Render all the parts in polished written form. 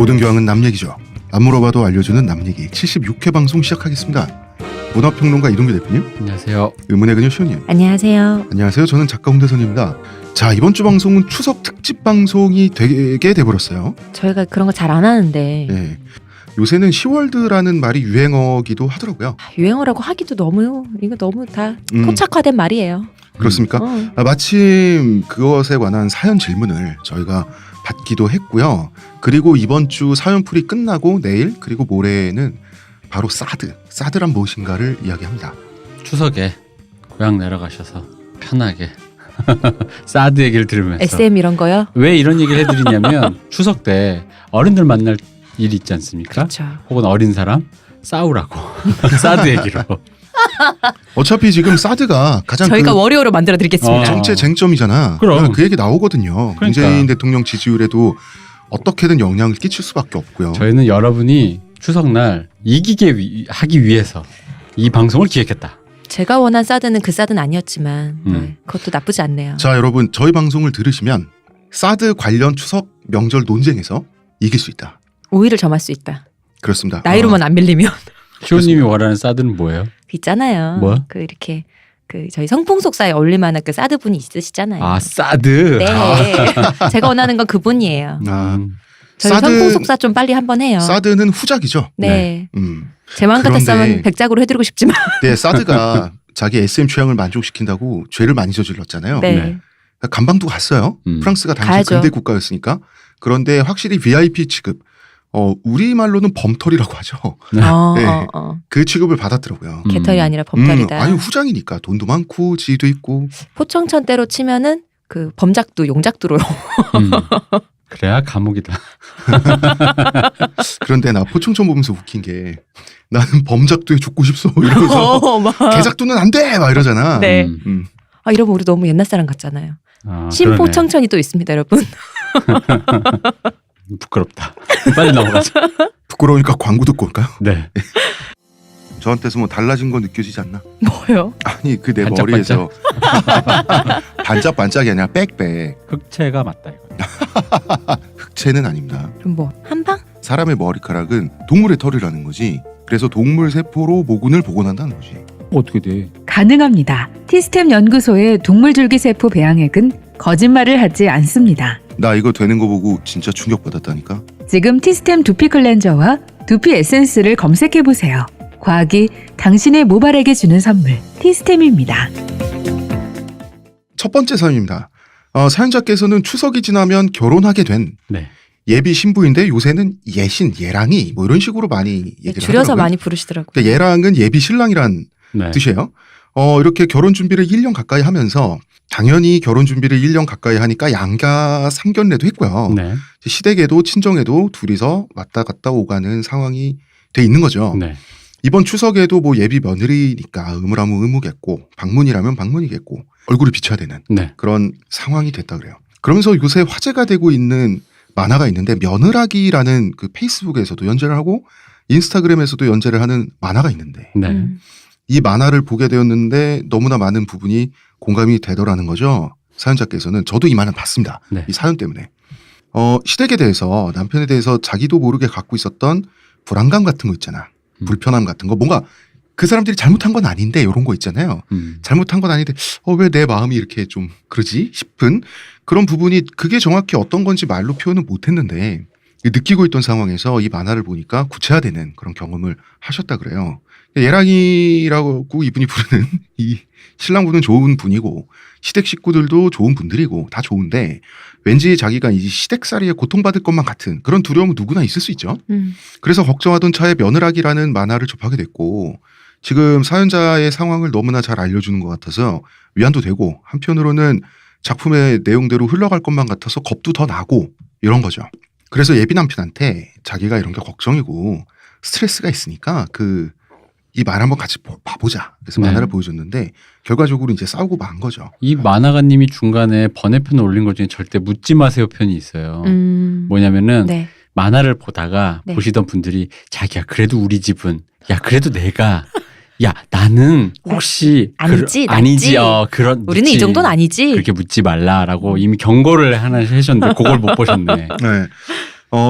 모든 교양은 남 얘기죠. 안 물어봐도 알려주는 남 얘기 76회 방송 시작하겠습니다. 문화평론가 이동규 대표님, 안녕하세요. 의문의 그녀 시호님, 안녕하세요. 안녕하세요. 저는 작가 홍대선입니다. 자, 이번 주 방송은 추석 특집 방송이 되게 돼버렸어요. 저희가 그런 거 잘 안 하는데 네. 요새는 10월드라는 말이 유행어기도 하더라고요. 유행어라고 하기도 너무 다 포착화된 말이에요. 그렇습니까? 마침 그것에 관한 사연 질문을 저희가 받기도 했고요. 그리고 이번 주 사연풀이 끝나고 내일 그리고 모레는 바로 사드란 무엇인가를 이야기합니다. 추석에 고향 내려가셔서 편하게 사드 얘기를 들으면서 SM 이런 거요? 왜 이런 얘기를 해드리냐면 추석 때 어른들 만날 일이 있지 않습니까? 그렇죠. 혹은 어린 사람 싸우라고 사드 얘기로. 어차피 지금 사드가 가장 저희가 워리어로 만들어 드리겠습니다. 정체 쟁점이잖아. 그럼. 그 얘기 나오거든요. 그러니까. 문재인 대통령 지지율에도 어떻게든 영향을 끼칠 수밖에 없고요. 저희는 여러분이 추석날 이기게 하기 위해서 이 방송을 기획했다. 제가 원한 사드는 그 사드는 아니었지만 그것도 나쁘지 않네요. 자, 여러분, 저희 방송을 들으시면 사드 관련 추석 명절 논쟁에서 이길 수 있다. 우위를 점할 수 있다. 그렇습니다. 나이로만 안 밀리면. 시호님이 원하는 사드는 뭐예요? 있잖아요. 뭐? 그 이렇게 그 저희 성풍속사에 어울릴 만한 그 사드 분이 있으시잖아요. 아, 사드. 네. 제가 원하는 건 그분이에요. 아, 저희 성풍속사 좀 빨리 한번 해요. 사드는 후작이죠. 네. 네. 제 마음 그런데- 같았으면 백작으로 해드리고 싶지만. 네, 사드가 자기 SM 취향을 만족시킨다고 죄를 많이 저질렀잖아요. 네. 네. 감방도 갔어요. 프랑스가 당시 가야죠. 근대 국가였으니까. 그런데 확실히 VIP 취급, 우리말로는 범털이라고 하죠. 네. 네. 그 취급을 받았더라고요. 개털이 아니라 범털이다. 아니, 후장이니까 돈도 많고 지위도 있고. 포청천대로 치면은 그 범작두 용작두로. 그래야 감옥이다. 그런데 나 포청천 보면서 웃긴 게 나는 범작두에 죽고 싶소 이러면서 막. 개작두는 안 돼! 막 이러잖아. 네. 음. 아 이러면 우리 너무 옛날 사람 같잖아요. 아, 신포청천이 또 있습니다, 여러분. 그러네. 부끄럽다. 빨리 넘어가자. 부끄러우니까 광고 듣고 올까요? 네. 저한테서 뭐 달라진 거 느껴지지 않나? 뭐요? 아니, 그 내 반짝반짝? 머리에서 반짝반짝이 아니라 빽빽. 흑채가 맞다 이거. 흑채는 아닙니다. 그럼 뭐 한방? 사람의 머리카락은 동물의 털이라는 거지. 그래서 동물 세포로 모근을 복원한다는 거지. 어떻게 돼? 가능합니다. 티스템 연구소의 동물줄기세포 배양액은 거짓말을 하지 않습니다. 나 이거 되는 거 보고 진짜 충격받았다니까. 지금 티스템 두피 클렌저와 두피 에센스를 검색해보세요. 과학이 당신의 모발에게 주는 선물, 티스템입니다. 첫 번째 사연입니다. 사연자께서는 추석이 지나면 결혼하게 된 네. 예비 신부인데 요새는 예신, 예랑이 뭐 이런 식으로 많이 얘기를 줄여서 하더라고요. 많이 부르시더라고요. 근데 예랑은 예비 신랑이란 네. 뜻이에요. 이렇게 결혼 준비를 1년 가까이 하면서 당연히 결혼 준비를 1년 가까이 하니까 양가 상견례도 했고요. 네. 시댁에도 친정에도 둘이서 왔다 갔다 오가는 상황이 돼 있는 거죠. 네. 이번 추석에도 뭐 예비 며느리니까 의무라면 의무겠고 방문이라면 방문이겠고 얼굴을 비춰야 되는 네. 그런 상황이 됐다 그래요. 그러면서 요새 화제가 되고 있는 만화가 있는데 며느라기라는 그 페이스북에서도 연재를 하고 인스타그램에서도 연재를 하는 만화가 있는데 네. 이 만화를 보게 되었는데 너무나 많은 부분이 공감이 되더라는 거죠. 사연자께서는 저도 이 만화 봤습니다. 네. 이 사연 때문에. 시댁에 대해서 남편에 대해서 자기도 모르게 갖고 있었던 불안감 같은 거 있잖아. 불편함 같은 거. 뭔가 그 사람들이 잘못한 건 아닌데 이런 거 있잖아요. 잘못한 건 아닌데 왜 내 마음이 이렇게 좀 그러지 싶은 그런 부분이 그게 정확히 어떤 건지 말로 표현은 못했는데 느끼고 있던 상황에서 이 만화를 보니까 구체화되는 그런 경험을 하셨다 그래요. 예랑이라고 이분이 부르는 이 신랑분은 좋은 분이고 시댁 식구들도 좋은 분들이고 다 좋은데 왠지 자기가 이 시댁살이에 고통받을 것만 같은 그런 두려움은 누구나 있을 수 있죠. 그래서 걱정하던 차에 며느라기라는 만화를 접하게 됐고 지금 사연자의 상황을 너무나 잘 알려주는 것 같아서 위안도 되고 한편으로는 작품의 내용대로 흘러갈 것만 같아서 겁도 더 나고 이런 거죠. 그래서 예비 남편한테 자기가 이런 게 걱정이고 스트레스가 있으니까 이 만화 한번 같이 봐보자. 그래서 네. 만화를 보여줬는데 결과적으로 이제 싸우고 만 거죠. 이 만화가님이 중간에 번외편 올린 것 중에 절대 묻지 마세요 편이 있어요. 뭐냐면은 네. 만화를 보다가 네. 보시던 분들이 자기야 그래도 우리 집은 야 그래도 내가 야 나는 혹시 아니지, 아니지 낫지. 그런 우리는 묻지, 이 정도는 아니지. 그렇게 묻지 말라라고 이미 경고를 하나 하셨는데 그걸 못 보셨네. 네.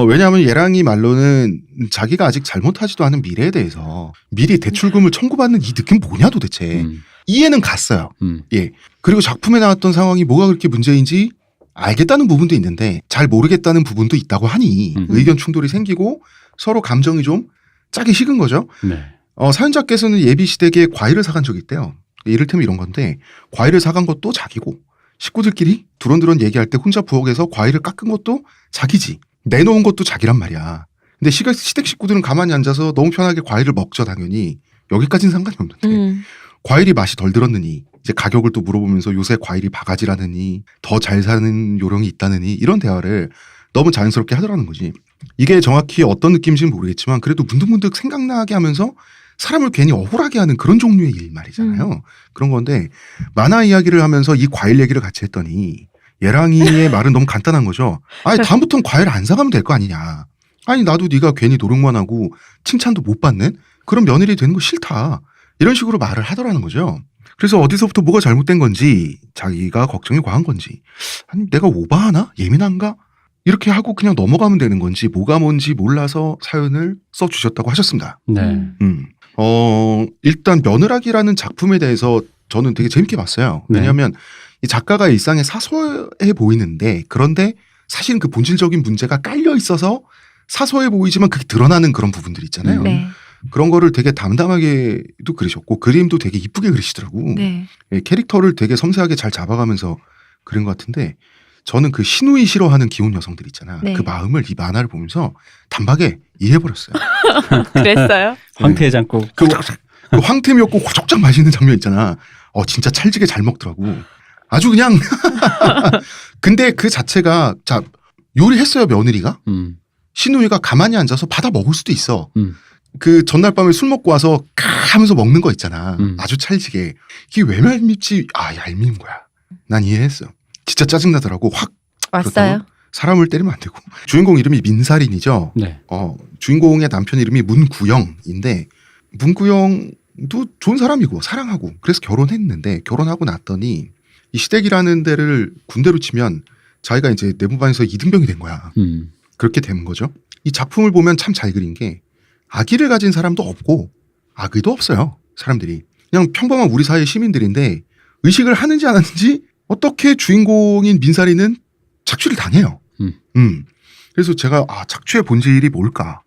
왜냐하면 얘랑이 말로는 자기가 아직 잘못하지도 않은 미래에 대해서 미리 대출금을 청구받는 이 느낌 뭐냐 도대체. 이해는 갔어요. 예. 그리고 작품에 나왔던 상황이 뭐가 그렇게 문제인지 알겠다는 부분도 있는데 잘 모르겠다는 부분도 있다고 하니 의견 충돌이 생기고 서로 감정이 좀 짜게 식은 거죠. 네. 사연자께서는 예비 시댁에 과일을 사간 적이 있대요. 이를테면 이런 건데 과일을 사간 것도 자기고 식구들끼리 두런두런 얘기할 때 혼자 부엌에서 과일을 깎은 것도 자기지. 내놓은 것도 자기란 말이야. 근데 시댁 식구들은 가만히 앉아서 너무 편하게 과일을 먹죠 당연히. 여기까지는 상관이 없는데 과일이 맛이 덜 들었느니 이제 가격을 또 물어보면서 요새 과일이 바가지라느니 더 잘 사는 요령이 있다느니 이런 대화를 너무 자연스럽게 하더라는 거지. 이게 정확히 어떤 느낌인지는 모르겠지만 그래도 문득문득 생각나게 하면서 사람을 괜히 억울하게 하는 그런 종류의 일 말이잖아요. 그런 건데 만화 이야기를 하면서 이 과일 얘기를 같이 했더니 예랑이의 말은 너무 간단한 거죠. 아니 다음부터는 과일 안 사가면 될 거 아니냐. 아니 나도 네가 괜히 노력만 하고 칭찬도 못 받는 그런 며느리 되는 거 싫다. 이런 식으로 말을 하더라는 거죠. 그래서 어디서부터 뭐가 잘못된 건지 자기가 걱정이 과한 건지 아니 내가 오바하나? 예민한가? 이렇게 하고 그냥 넘어가면 되는 건지 뭐가 뭔지 몰라서 사연을 써주셨다고 하셨습니다. 네. 일단 며느라기라는 작품에 대해서 저는 되게 재밌게 봤어요. 왜냐하면 이 작가가 일상에 사소해 보이는데 그런데 사실은 그 본질적인 문제가 깔려 있어서 사소해 보이지만 그게 드러나는 그런 부분들 있잖아요. 네. 그런 거를 되게 담담하게도 그리셨고 그림도 되게 이쁘게 그리시더라고. 네. 예, 캐릭터를 되게 섬세하게 잘 잡아가면서 그린 것 같은데 저는 그 신우이 싫어하는 기혼 여성들 있잖아. 네. 그 마음을 이 만화를 보면서 단박에 이해해버렸어요. 그랬어요? 황태해장국. 그 황태미역국 호족장 맛있는 장면 있잖아. 진짜 찰지게 잘 먹더라고. 아주 그냥 근데 그 자체가 자 요리했어요 며느리가. 신우이가 가만히 앉아서 받아 먹을 수도 있어. 그 전날 밤에 술 먹고 와서 까 하면서 먹는 거 있잖아. 아주 찰지게. 이게 왜 얄밉지? 얄미운 거야. 난 이해했어. 진짜 짜증나더라고. 확. 왔어요? 사람을 때리면 안 되고. 주인공 이름이 민살인이죠. 네. 주인공의 남편 이름이 문구영인데 문구영도 좋은 사람이고 사랑하고 그래서 결혼했는데 결혼하고 났더니 이 시댁이라는 데를 군대로 치면 자기가 이제 내무반에서 이등병이 된 거야. 그렇게 되는 거죠. 이 작품을 보면 참 잘 그린 게 악의를 가진 사람도 없고 악의도 없어요. 사람들이. 그냥 평범한 우리 사회 시민들인데 의식을 하는지 안 하는지 어떻게 주인공인 민살이는 착취를 당해요. 그래서 제가 착취의 본질이 뭘까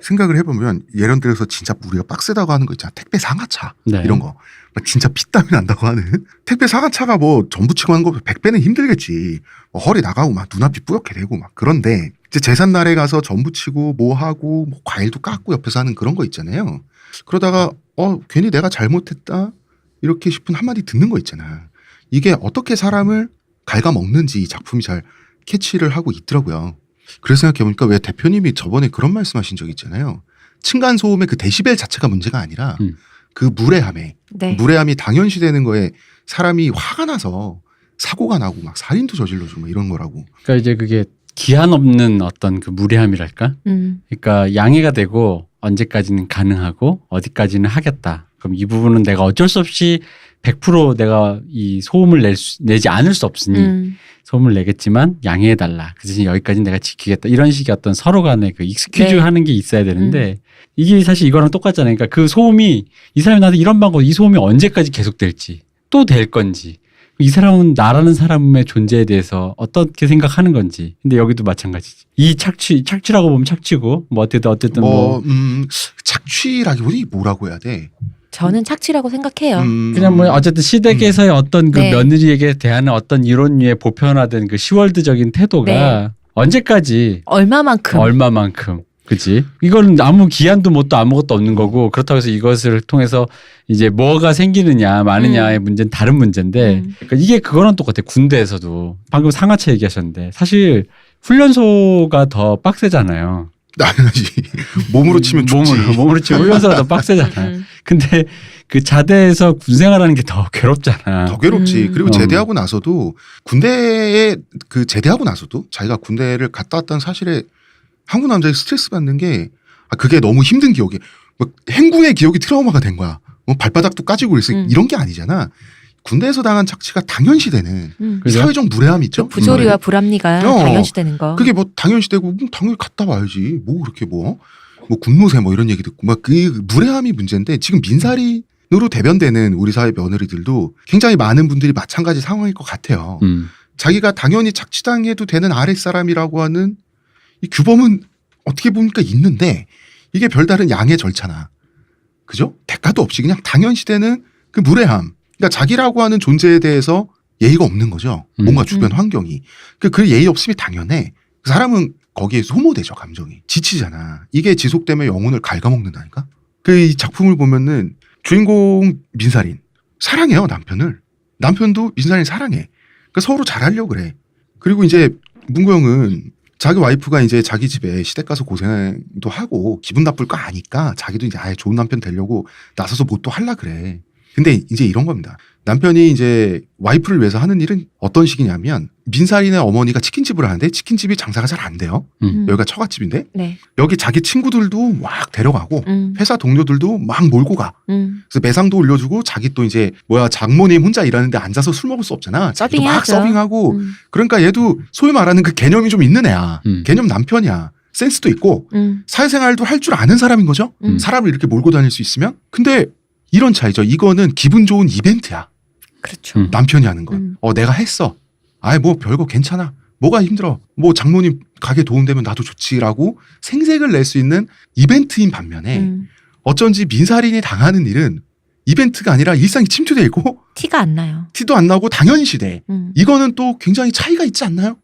생각을 해보면 예를 들어서 진짜 우리가 빡세다고 하는 거 있잖아. 택배 상하차 네. 이런 거. 진짜 피땀이 난다고 하는 택배 상하차가 뭐 전 부치고 하는 거 100배는 힘들겠지. 허리 나가고 막 눈앞이 뿌옇게 되고 막 그런데 이제 제삿날에 가서 전 부치고 뭐 하고 뭐 과일도 깎고 옆에서 하는 그런 거 있잖아요. 그러다가 괜히 내가 잘못했다 이렇게 싶은 한마디 듣는 거 있잖아. 이게 어떻게 사람을 갉아먹는지 이 작품이 잘 캐치를 하고 있더라고요. 그래서 생각해보니까 왜 대표님이 저번에 그런 말씀하신 적 있잖아요. 층간소음의 그 데시벨 자체가 문제가 아니라 그 무례함에 네. 무례함이 당연시되는 거에 사람이 화가 나서 사고가 나고 막 살인도 저질러주고 막 이런 거라고. 그러니까 이제 그게 기한 없는 어떤 그 무례함이랄까? 그러니까 양해가 되고 언제까지는 가능하고 어디까지는 하겠다. 그럼 이 부분은 내가 어쩔 수 없이 100% 내가 이 소음을 내지 않을 수 없으니 소음을 내겠지만 양해해달라. 그 대신 여기까지는 내가 지키겠다. 이런 식의 어떤 서로 간의 그 익스큐즈 네. 하는 게 있어야 되는데 이게 사실 이거랑 똑같잖아요. 그러니까 그 소음이 이 사람이 나한테 이런 방법, 이 소음이 언제까지 계속될지 또 될 건지 이 사람은 나라는 사람의 존재에 대해서 어떻게 생각하는 건지. 근데 여기도 마찬가지지. 이 착취라고 보면 착취고 뭐 어쨌든 착취라기보다 뭐라고 해야 돼? 저는 착취라고 생각해요. 그냥 뭐 어쨌든 시댁에서의 어떤 그 네. 며느리에게 대하는 어떤 이론위에 보편화된 그 시월드적인 태도가 네. 언제까지 얼마만큼. 그치? 이건 아무 기한도 뭣도 아무것도 없는 거고 그렇다고 해서 이것을 통해서 이제 뭐가 생기느냐 마느냐의 문제는 다른 문제인데 그러니까 이게 그거랑 똑같아. 군대에서도 방금 상하차 얘기하셨는데 사실 훈련소가 더 빡세잖아요. 당연하지. 몸으로 치면 좋지. 몸으로 치면 훈련소가 더 빡세잖아요. 근데 그 자대에서 군생활하는 게 더 괴롭잖아. 더 괴롭지. 그리고 제대하고 나서도 제대하고 나서도 자기가 군대를 갔다 왔다는 사실에 한국 남자의 스트레스 받는 게 그게 너무 힘든 기억이 행군의 기억이 트라우마가 된 거야. 발바닥도 까지고 그래서 이런 게 아니잖아. 군대에서 당한 착취가 당연시되는 그죠? 사회적 무례함이 있죠. 부조리와 불합리가 당연시되는 거. 그게 뭐 당연시되고 당연히 갔다 와야지. 뭐 그렇게 뭐 군무새 뭐 이런 얘기 듣고 막 그 무례함이 문제인데 지금 민사린으로 대변되는 우리 사회 며느리들도 굉장히 많은 분들이 마찬가지 상황일 것 같아요. 자기가 당연히 착취당해도 되는 아랫사람이라고 하는 이 규범은 어떻게 보니까 있는데 이게 별다른 양해 절차나 그죠? 대가도 없이 그냥 당연시되는 그 무례함. 그러니까 자기라고 하는 존재에 대해서 예의가 없는 거죠. 뭔가 주변 환경이. 그 예의 없음이 당연해. 그 사람은 거기에 소모되죠. 감정이. 지치잖아. 이게 지속되면 영혼을 갉아먹는다니까. 그 이 작품을 보면은 주인공 민사린 사랑해요. 남편을. 남편도 민사린 사랑해. 그러니까 서로 잘하려고 그래. 그리고 이제 문구영은 자기 와이프가 이제 자기 집에 시댁 가서 고생도 하고 기분 나쁠 거 아니까 자기도 이제 아예 좋은 남편 되려고 나서서 뭐 또 하려 그래. 근데 이제 이런 겁니다. 남편이 이제 와이프를 위해서 하는 일은 어떤 식이냐면 민사린의 어머니가 치킨집을 하는데 치킨집이 장사가 잘 안 돼요. 여기가 처갓집인데 네. 여기 자기 친구들도 막 데려가고 회사 동료들도 막 몰고 가. 그래서 매상도 올려주고 자기 또 이제 장모님 혼자 일하는데 앉아서 술 먹을 수 없잖아. 자기도 막 서빙하고 그러니까 얘도 소위 말하는 그 개념이 좀 있는 애야. 개념 남편이야. 센스도 있고 사회생활도 할 줄 아는 사람인 거죠. 사람을 이렇게 몰고 다닐 수 있으면. 근데 이런 차이죠. 이거는 기분 좋은 이벤트야. 그렇죠. 남편이 하는 건. 내가 했어. 아이 뭐 별거 괜찮아. 뭐가 힘들어. 뭐 장모님 가게 도움되면 나도 좋지라고 생색을 낼 수 있는 이벤트인 반면에 어쩐지 민사린이 당하는 일은 이벤트가 아니라 일상이 침투돼 있고 티가 안 나요. 티도 안 나고 당연시돼. 이거는 또 굉장히 차이가 있지 않나요?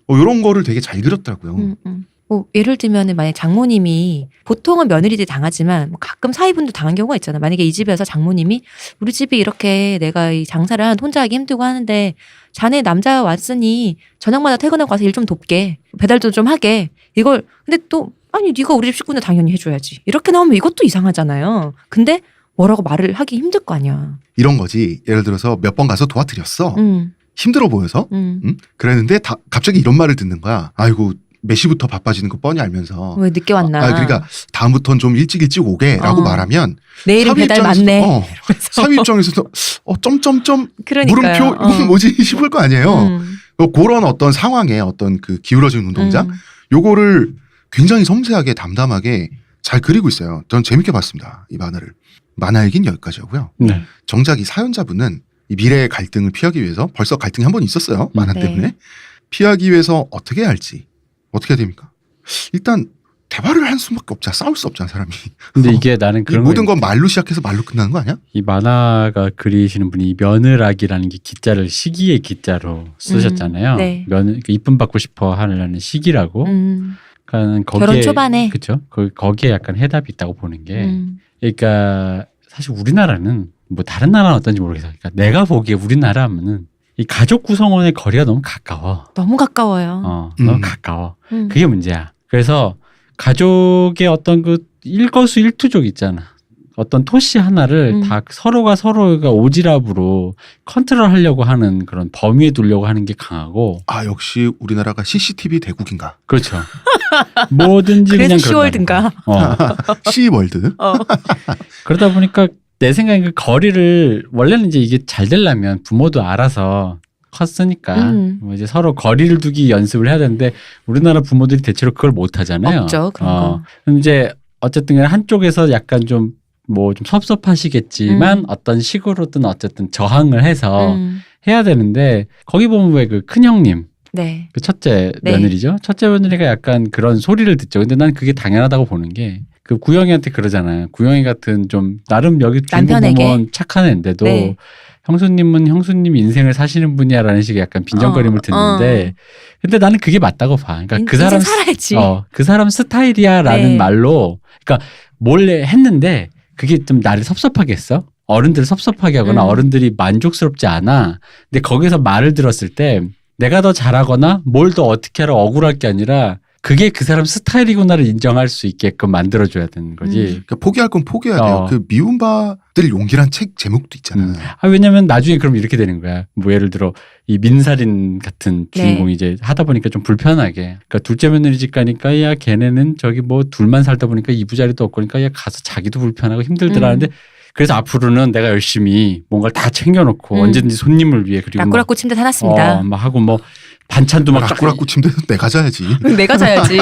이런 거를 되게 잘 그렸더라고요. 뭐 예를 들면은 만약 장모님이 보통은 며느리들이 당하지만 뭐 가끔 사위분도 당한 경우가 있잖아. 만약에 이 집에서 장모님이 우리 집이 이렇게 내가 이 장사를 혼자 하기 힘들고 하는데 자네 남자 왔으니 저녁마다 퇴근하고 가서 일 좀 돕게 배달도 좀 하게 이걸 근데 또 아니 네가 우리 집 식구는 당연히 해줘야지 이렇게 나오면 이것도 이상하잖아요. 근데 뭐라고 말을 하기 힘들 거 아니야. 이런 거지. 예를 들어서 몇 번 가서 도와드렸어. 힘들어 보여서 그랬는데 갑자기 이런 말을 듣는 거야. 아이고 몇 시부터 바빠지는 거 뻔히 알면서 왜 늦게 왔나. 그러니까 다음부터는 좀 일찍 오게 라고 말하면 내일은 배달 많네. 사위 입장에서도 점점점 그러니까요. 물음표 이건 뭐지 싶을 거 아니에요. 그런 어떤 상황에 어떤 그 기울어진 운동장 요거를 굉장히 섬세하게 담담하게 잘 그리고 있어요. 저는 재밌게 봤습니다. 이 만화를. 만화 얘기는 여기까지였고요. 네. 정작 이 사연자분은 이 미래의 갈등을 피하기 위해서 벌써 갈등이 한 번 있었어요. 만화 네. 때문에. 피하기 위해서 어떻게 해야 할지. 어떻게 해야 됩니까? 일단 대화를 할 수밖에 없잖아. 싸울 수 없잖아 사람이. 근데 이게 나는 그런 모든 건 말로 시작해서 말로 끝나는 거 아니야? 이 만화가 그리시는 분이 이 며느락이라는 게 기자를 시기의 기자로 쓰셨잖아요. 네. 이쁨 받고 싶어 하는 시기라고. 그러니까 거기에 결혼 초반에. 그렇죠. 거기에 약간 해답이 있다고 보는 게. 그러니까 사실 우리나라는 뭐 다른 나라는 어떤지 모르겠어요. 그러니까 내가 보기에 우리나라 하면은 이 가족 구성원의 거리가 너무 가까워. 너무 가까워요. 너무 가까워. 그게 문제야. 그래서 가족의 어떤 그 일거수일투족 있잖아. 어떤 토시 하나를 다 서로가 오지랖으로 컨트롤하려고 하는 그런 범위에 두려고 하는 게 강하고. 역시 우리나라가 CCTV 대국인가? 그렇죠. 뭐든지 그래서 그냥 시월든가. 시월드. 그러다 보니까 내 생각에 그 거리를 원래는 이제 이게 잘 되려면 부모도 알아서 컸으니까 뭐 이제 서로 거리를 두기 연습을 해야 되는데 우리나라 부모들이 대체로 그걸 못 하잖아요. 없죠. 그런 거. 그럼 이제 어쨌든 한쪽에서 약간 좀 섭섭하시겠지만 어떤 식으로든 어쨌든 저항을 해서 해야 되는데 거기 보면 왜 그 큰형님 네. 그 첫째 네. 며느리죠. 첫째 며느리가 약간 그런 소리를 듣죠. 근데 난 그게 당연하다고 보는 게 그 구영이한테 그러잖아요. 구영이 같은 좀 나름 여기 주인공 보면 착한 애인데도 네. 형수님은 형수님 인생을 사시는 분이야라는 식의 약간 빈정거림을 듣는데 근데 나는 그게 맞다고 봐. 그러니까 그 사람 살아야지. 그 사람 스타일이야라는 네. 말로 그러니까 몰래 했는데 그게 좀 나를 섭섭하게 했어. 어른들을 섭섭하게 하거나 어른들이 만족스럽지 않아. 근데 거기서 말을 들었을 때 내가 더 잘하거나 뭘 더 어떻게 하라 억울할 게 아니라 그게 그 사람 스타일이구나를 인정할 수 있게끔 만들어줘야 되는 거지. 그러니까 포기할 건 포기해야 돼요. 그 미움받을 용기란 책 제목도 있잖아. 왜냐면 나중에 그럼 이렇게 되는 거야. 뭐 예를 들어 이 민사린 같은 주인공이 이제 하다 보니까 좀 불편하게. 그러니까 둘째 며느리 집 가니까 야 걔네는 저기 뭐 둘만 살다 보니까 이부자리도 없고 그러니까 야 가서 자기도 불편하고 힘들더라 하는데 그래서 앞으로는 내가 열심히 뭔가를 다 챙겨놓고 음. 언제든지 손님을 위해 그리고 라꾸라꾸 침대 사놨습니다. 막 하고 뭐 반찬도 막 라꾸라꾸 침대에서 내가 자야지. 내가 자야지.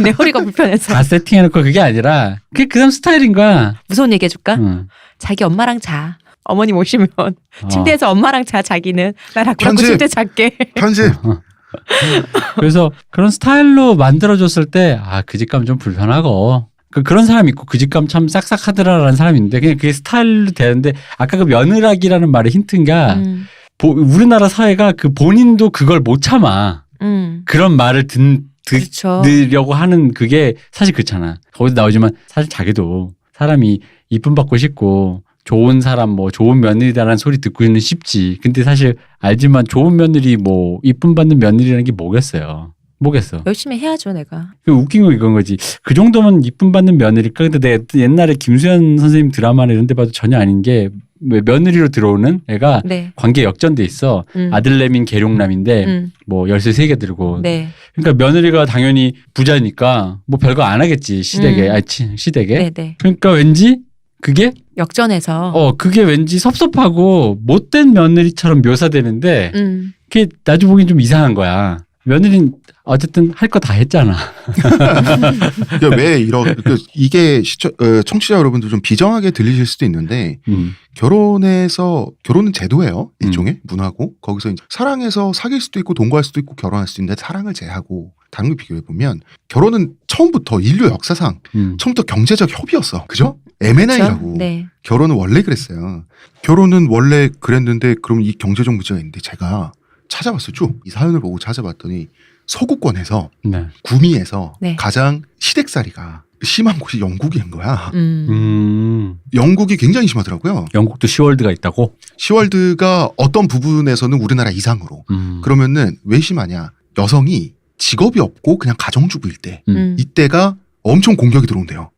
내 허리가 불편해서. 다 세팅해놓고 그게 아니라 그게 그 사람 스타일인 거야. 무서운 얘기 해줄까? 응. 자기 엄마랑 자. 어머님 오시면 침대에서 엄마랑 자. 자기는 나 라꾸라꾸 편집. 침대 잘게. 편집. 그래서 그런 스타일로 만들어줬을 때 그 집감 좀 불편하고 그런 사람 있고 그 집감 참 싹싹하더라라는 사람이 있는데 그냥 그게 스타일로 되는데 아까 그 며느라기라는 말의 힌트인가 우리나라 사회가 그 본인도 그걸 못 참아 그런 말을 그렇죠. 듣으려고 하는 그게 사실 그렇잖아. 거기서 나오지만 사실 자기도 사람이 이쁨 받고 싶고 좋은 사람 뭐 좋은 며느리라는 소리 듣고는 쉽지. 근데 사실 알지만 좋은 며느리 뭐 이쁨 받는 며느리라는 게 뭐겠어요. 뭐겠어. 열심히 해야죠 내가. 그 웃긴 거 이건 거지. 그 정도면 이쁨 받는 며느리일까? 근데 내가 옛날에 김수현 선생님 드라마나 이런 데 봐도 전혀 아닌 게 며느리로 들어오는 애가 네. 관계 역전돼 있어. 아들내민 계룡남인데 뭐 열쇠 3개 들고. 네. 그러니까 며느리가 당연히 부자니까 뭐 별거 안 하겠지. 시댁에. 시댁에. 네. 그러니까 왠지 그게 역전해서. 그게 왠지 섭섭하고 못된 며느리처럼 묘사되는데 그게 나중에 보기엔 좀 이상한 거야. 며느리는 어쨌든 할 거 다 했잖아. 왜 이게 청취자 여러분들 좀 비정하게 들리실 수도 있는데 결혼은 제도예요. 일종의 문화고 거기서 이제 사랑해서 사귈 수도 있고 동거할 수도 있고 결혼할 수도 있는데 사랑을 제하고 다른 걸 비교해 보면 결혼은 처음부터 인류 역사상 처음부터 경제적 협의였어. 그죠? M&A라고. 그렇죠? 네. 결혼은 원래 그랬어요. 결혼은 원래 그랬는데 그럼 이 경제적 문제가 있는데 제가 찾아봤어요. 쭉 이 사연을 보고 찾아봤더니 서구권에서 네. 구미에서 네. 가장 시댁살이가 심한 곳이 영국인 거야. 음. 영국이 굉장히 심하더라고요. 영국도 시월드가 있다고? 시월드가 어떤 부분에서는 우리나라 이상으로. 그러면은 왜 심하냐? 여성이 직업이 없고 그냥 가정주부일 때 이때가 엄청 공격이 들어온대요.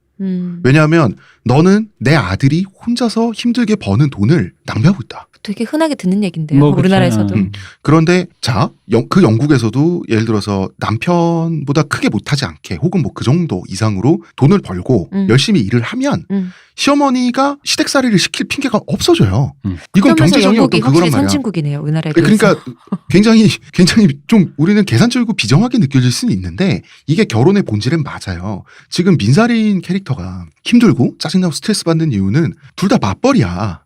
왜냐하면 너는 내 아들이 혼자서 힘들게 버는 돈을 낭비하고 있다. 되게 흔하게 듣는 얘긴데요. 뭐 우리나라에서도. 그런데 그 영국에서도 예를 들어서 남편보다 크게 못하지 않게 혹은 뭐 그 정도 이상으로 돈을 벌고 열심히 일을 하면 시어머니가 시댁살이를 시킬 핑계가 없어져요. 이건 경제적인 영국이 어떤 그거란 확실히 말이야. 선진국이네요. 우리나라에 비해서. 그러니까 굉장히 좀 우리는 계산적이고 비정하게 느껴질 수는 있는데 이게 결혼의 본질은 맞아요. 지금 민사리인 캐릭터가 힘들고 짜증나고 스트레스 받는 이유는 둘 다 맞벌이야.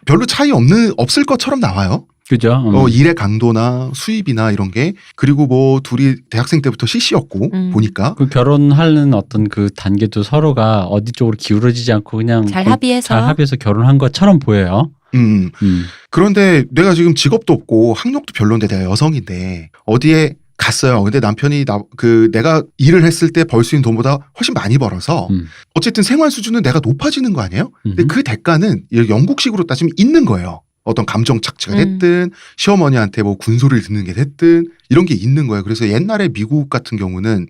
별로 차이 없을 것처럼 나와요. 그죠? 일의 강도나 수입이나 이런 게 그리고 뭐 둘이 대학생 때부터 CC였고 보니까 그 결혼하는 어떤 그 단계도 서로가 어디 쪽으로 기울어지지 않고 그냥 잘 합의해서 결혼한 것처럼 보여요. 그런데 내가 지금 직업도 없고 학력도 별론데 내가 여성인데 어디에 갔어요. 근데 남편이 내가 일을 했을 때 벌 수 있는 돈보다 훨씬 많이 벌어서 어쨌든 생활 수준은 내가 높아지는 거 아니에요? 근데 그 대가는 영국식으로 따지면 있는 거예요. 어떤 감정 착취가 됐든 시어머니한테 뭐 군소리를 듣는 게 됐든 이런 게 있는 거예요. 그래서 옛날에 미국 같은 경우는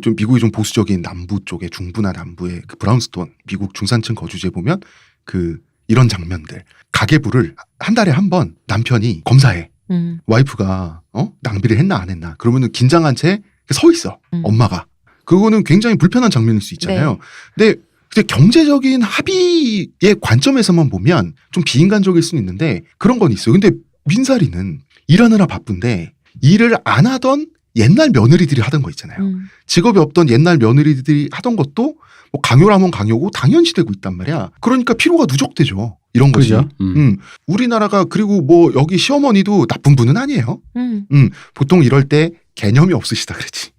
좀 미국이 좀 보수적인 남부 쪽에 중부나 남부의 그 브라운스톤 미국 중산층 거주지에 보면 이런 장면들 가계부를 한 달에 한 번 남편이 검사해. 와이프가 낭비를 했나 안 했나 그러면은 긴장한 채 서 있어. 엄마가. 그거는 굉장히 불편한 장면일 수 있잖아요. 네. 근데 경제적인 합의의 관점에서만 보면 좀 비인간적일 수는 있는데 그런 건 있어요. 근데 민사리는 일하느라 바쁜데 일을 안 하던 옛날 며느리들이 하던 거 있잖아요. 직업이 없던 옛날 며느리들이 하던 것도 뭐 강요라면 강요고 당연시되고 있단 말이야. 그러니까 피로가 누적되죠. 이런 거지. 그죠? 우리나라가 그리고 뭐 여기 시어머니도 나쁜 분은 아니에요. 보통 이럴 때 개념이 없으시다 그랬지.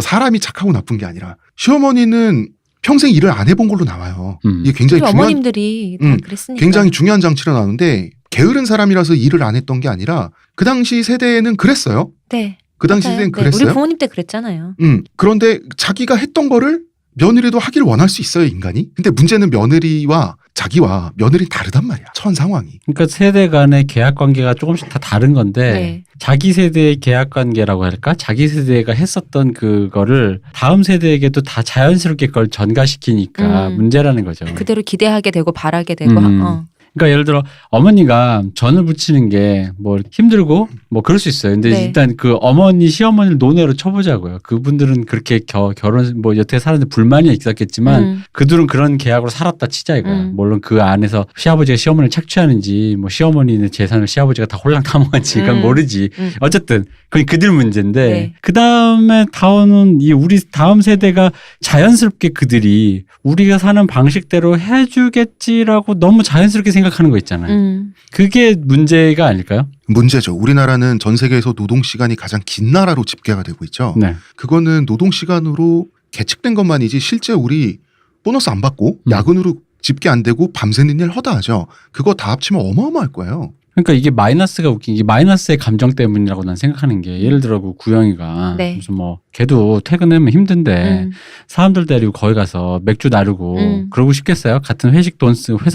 사람이 착하고 나쁜 게 아니라 시어머니는 평생 일을 안 해본 걸로 나와요. 이게 굉장히 중요한 어머님들이 다 그랬으니까. 굉장히 중요한 장치로 나오는데 게으른 사람이라서 일을 안 했던 게 아니라 그 당시 세대에는 그랬어요. 네. 그 당시 세대는 그랬어요. 우리 부모님 때 그랬잖아요. 그런데 자기가 했던 거를 며느리도 하길 원할 수 있어요, 인간이. 근데 문제는 며느리와 자기와 며느리 다르단 말이야. 처한 상황이. 그러니까 세대 간의 계약 관계가 조금씩 다 다른 건데 네. 자기 세대의 계약 관계라고 할까? 자기 세대가 했었던 그거를 다음 세대에게도 다 자연스럽게 그걸 전가시키니까 문제라는 거죠. 그대로 기대하게 되고 바라게 되고. 그러니까 예를 들어 어머니가 전을 부치는 게 뭐 힘들고 뭐 그럴 수 있어요. 근데 네. 일단 그 어머니 시어머니를 논외로 쳐보자고요. 그분들은 그렇게 결혼 뭐 여태 사는데 불만이 있었겠지만 그들은 그런 계약으로 살았다 치자 이거야. 물론 그 안에서 시아버지가 시어머니를 착취하는지 뭐 시어머니의 재산을 시아버지가 다 홀랑 타먹었지 그건 모르지. 어쨌든 그건 그들 문제인데 네. 그 다음에 다오는 이 우리 다음 세대가 자연스럽게 그들이 우리가 사는 방식대로 해주겠지라고 너무 자연스럽게 생각하는 거 있잖아요. 그게 문제가 아닐까요? 문제죠. 우리나라는 전 세계에서 노동 시간이 가장 긴 나라로 집계가 되고 있죠. 네. 그거는 노동 시간으로 계측된 것만이지 실제 우리 보너스 안 받고 야근으로 집계 안 되고 밤새는 일 허다하죠. 그거 다 합치면 어마어마할 거예요. 그러니까 이게 마이너스가 웃긴 게 마이너스의 감정 때문이라고 난 생각하는 게 예를 들어 그 구영이가 네. 무슨 뭐 걔도 퇴근하면 힘든데 사람들 데리고 거기 가서 맥주 나르고 그러고 싶겠어요? 같은 회사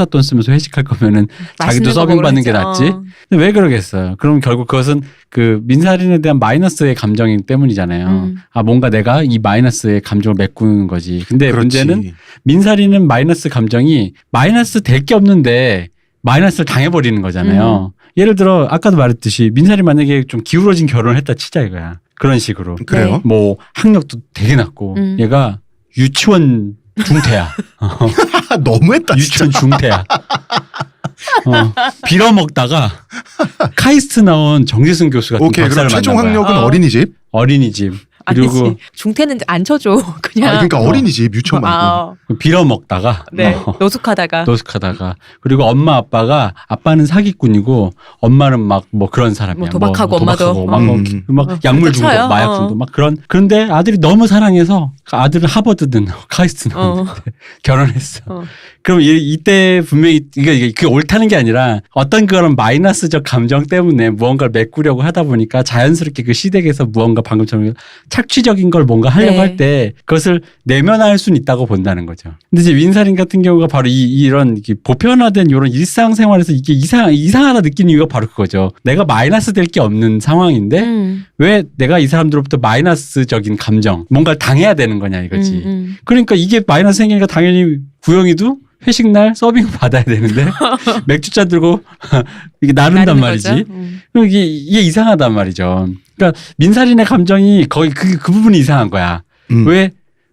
돈 쓰면서 회식할 거면은 자기도 서빙 받는 게 낫지. 근데 왜 그러겠어요? 그럼 결국 그것은 그 민사린에 대한 마이너스의 감정 때문이잖아요. 아 뭔가 내가 이 마이너스의 감정을 메꾸는 거지. 근데 그렇지. 문제는 민사린은 마이너스 감정이 마이너스 될 게 없는데 마이너스를 당해버리는 거잖아요. 예를 들어 아까도 말했듯이 민사리 만약에 좀 기울어진 결혼을 했다 치자 이거야. 그런 식으로. 그래요? 뭐 학력도 되게 낮고 얘가 유치원 중퇴야. 너무했다. 유치원 중퇴야. 빌어먹다가 카이스트 나온 정재승 교수 같은 오케이. 그럼 박사를 최종 만난 거야. 학력은 어린이집. 어린이집. 그리고 아니지. 중퇴는 안 쳐줘. 그냥. 그러니까 어린이집 유치원 말고. 빌어먹다가 네. 노숙하다가. 노숙하다가 그리고 엄마 아빠가 아빠는 사기꾼이고 엄마는 막 뭐 그런 사람이야. 뭐 도박하고 엄마도. 막 약물 중독, 쳐요. 마약 중독 막 그런데 아들이 너무 사랑해서 아들은 하버드든 카이스트 나왔는데 결혼했어. 그럼 이때 분명히 이게 옳다는 게 아니라 어떤 그런 마이너스적 감정 때문에 무언가를 메꾸려고 하다 보니까 자연스럽게 그 시댁에서 무언가 방금처럼 착취적인 걸 뭔가 하려고 네. 할 때 그것을 내면화할 수는 있다고 본다는 거죠. 근데 이제 민사린 같은 경우가 바로 이런 보편화된 이런 일상생활에서 이게 이상하다 느끼는 이유가 바로 그거죠. 내가 마이너스 될 게 없는 상황인데 왜 내가 이 사람들로부터 마이너스적인 감정 뭔가를 당해야 되는 거냐 이거지. 그러니까 이게 마이너스 생기니까 당연히 구영이도 회식 날 서빙 받아야 되는데 맥주잔 들고 이게 나른단 말이지. 그럼 이게 이상하단 말이죠. 그러니까 민사린의 감정이 거의 그 부분이 이상한 거야.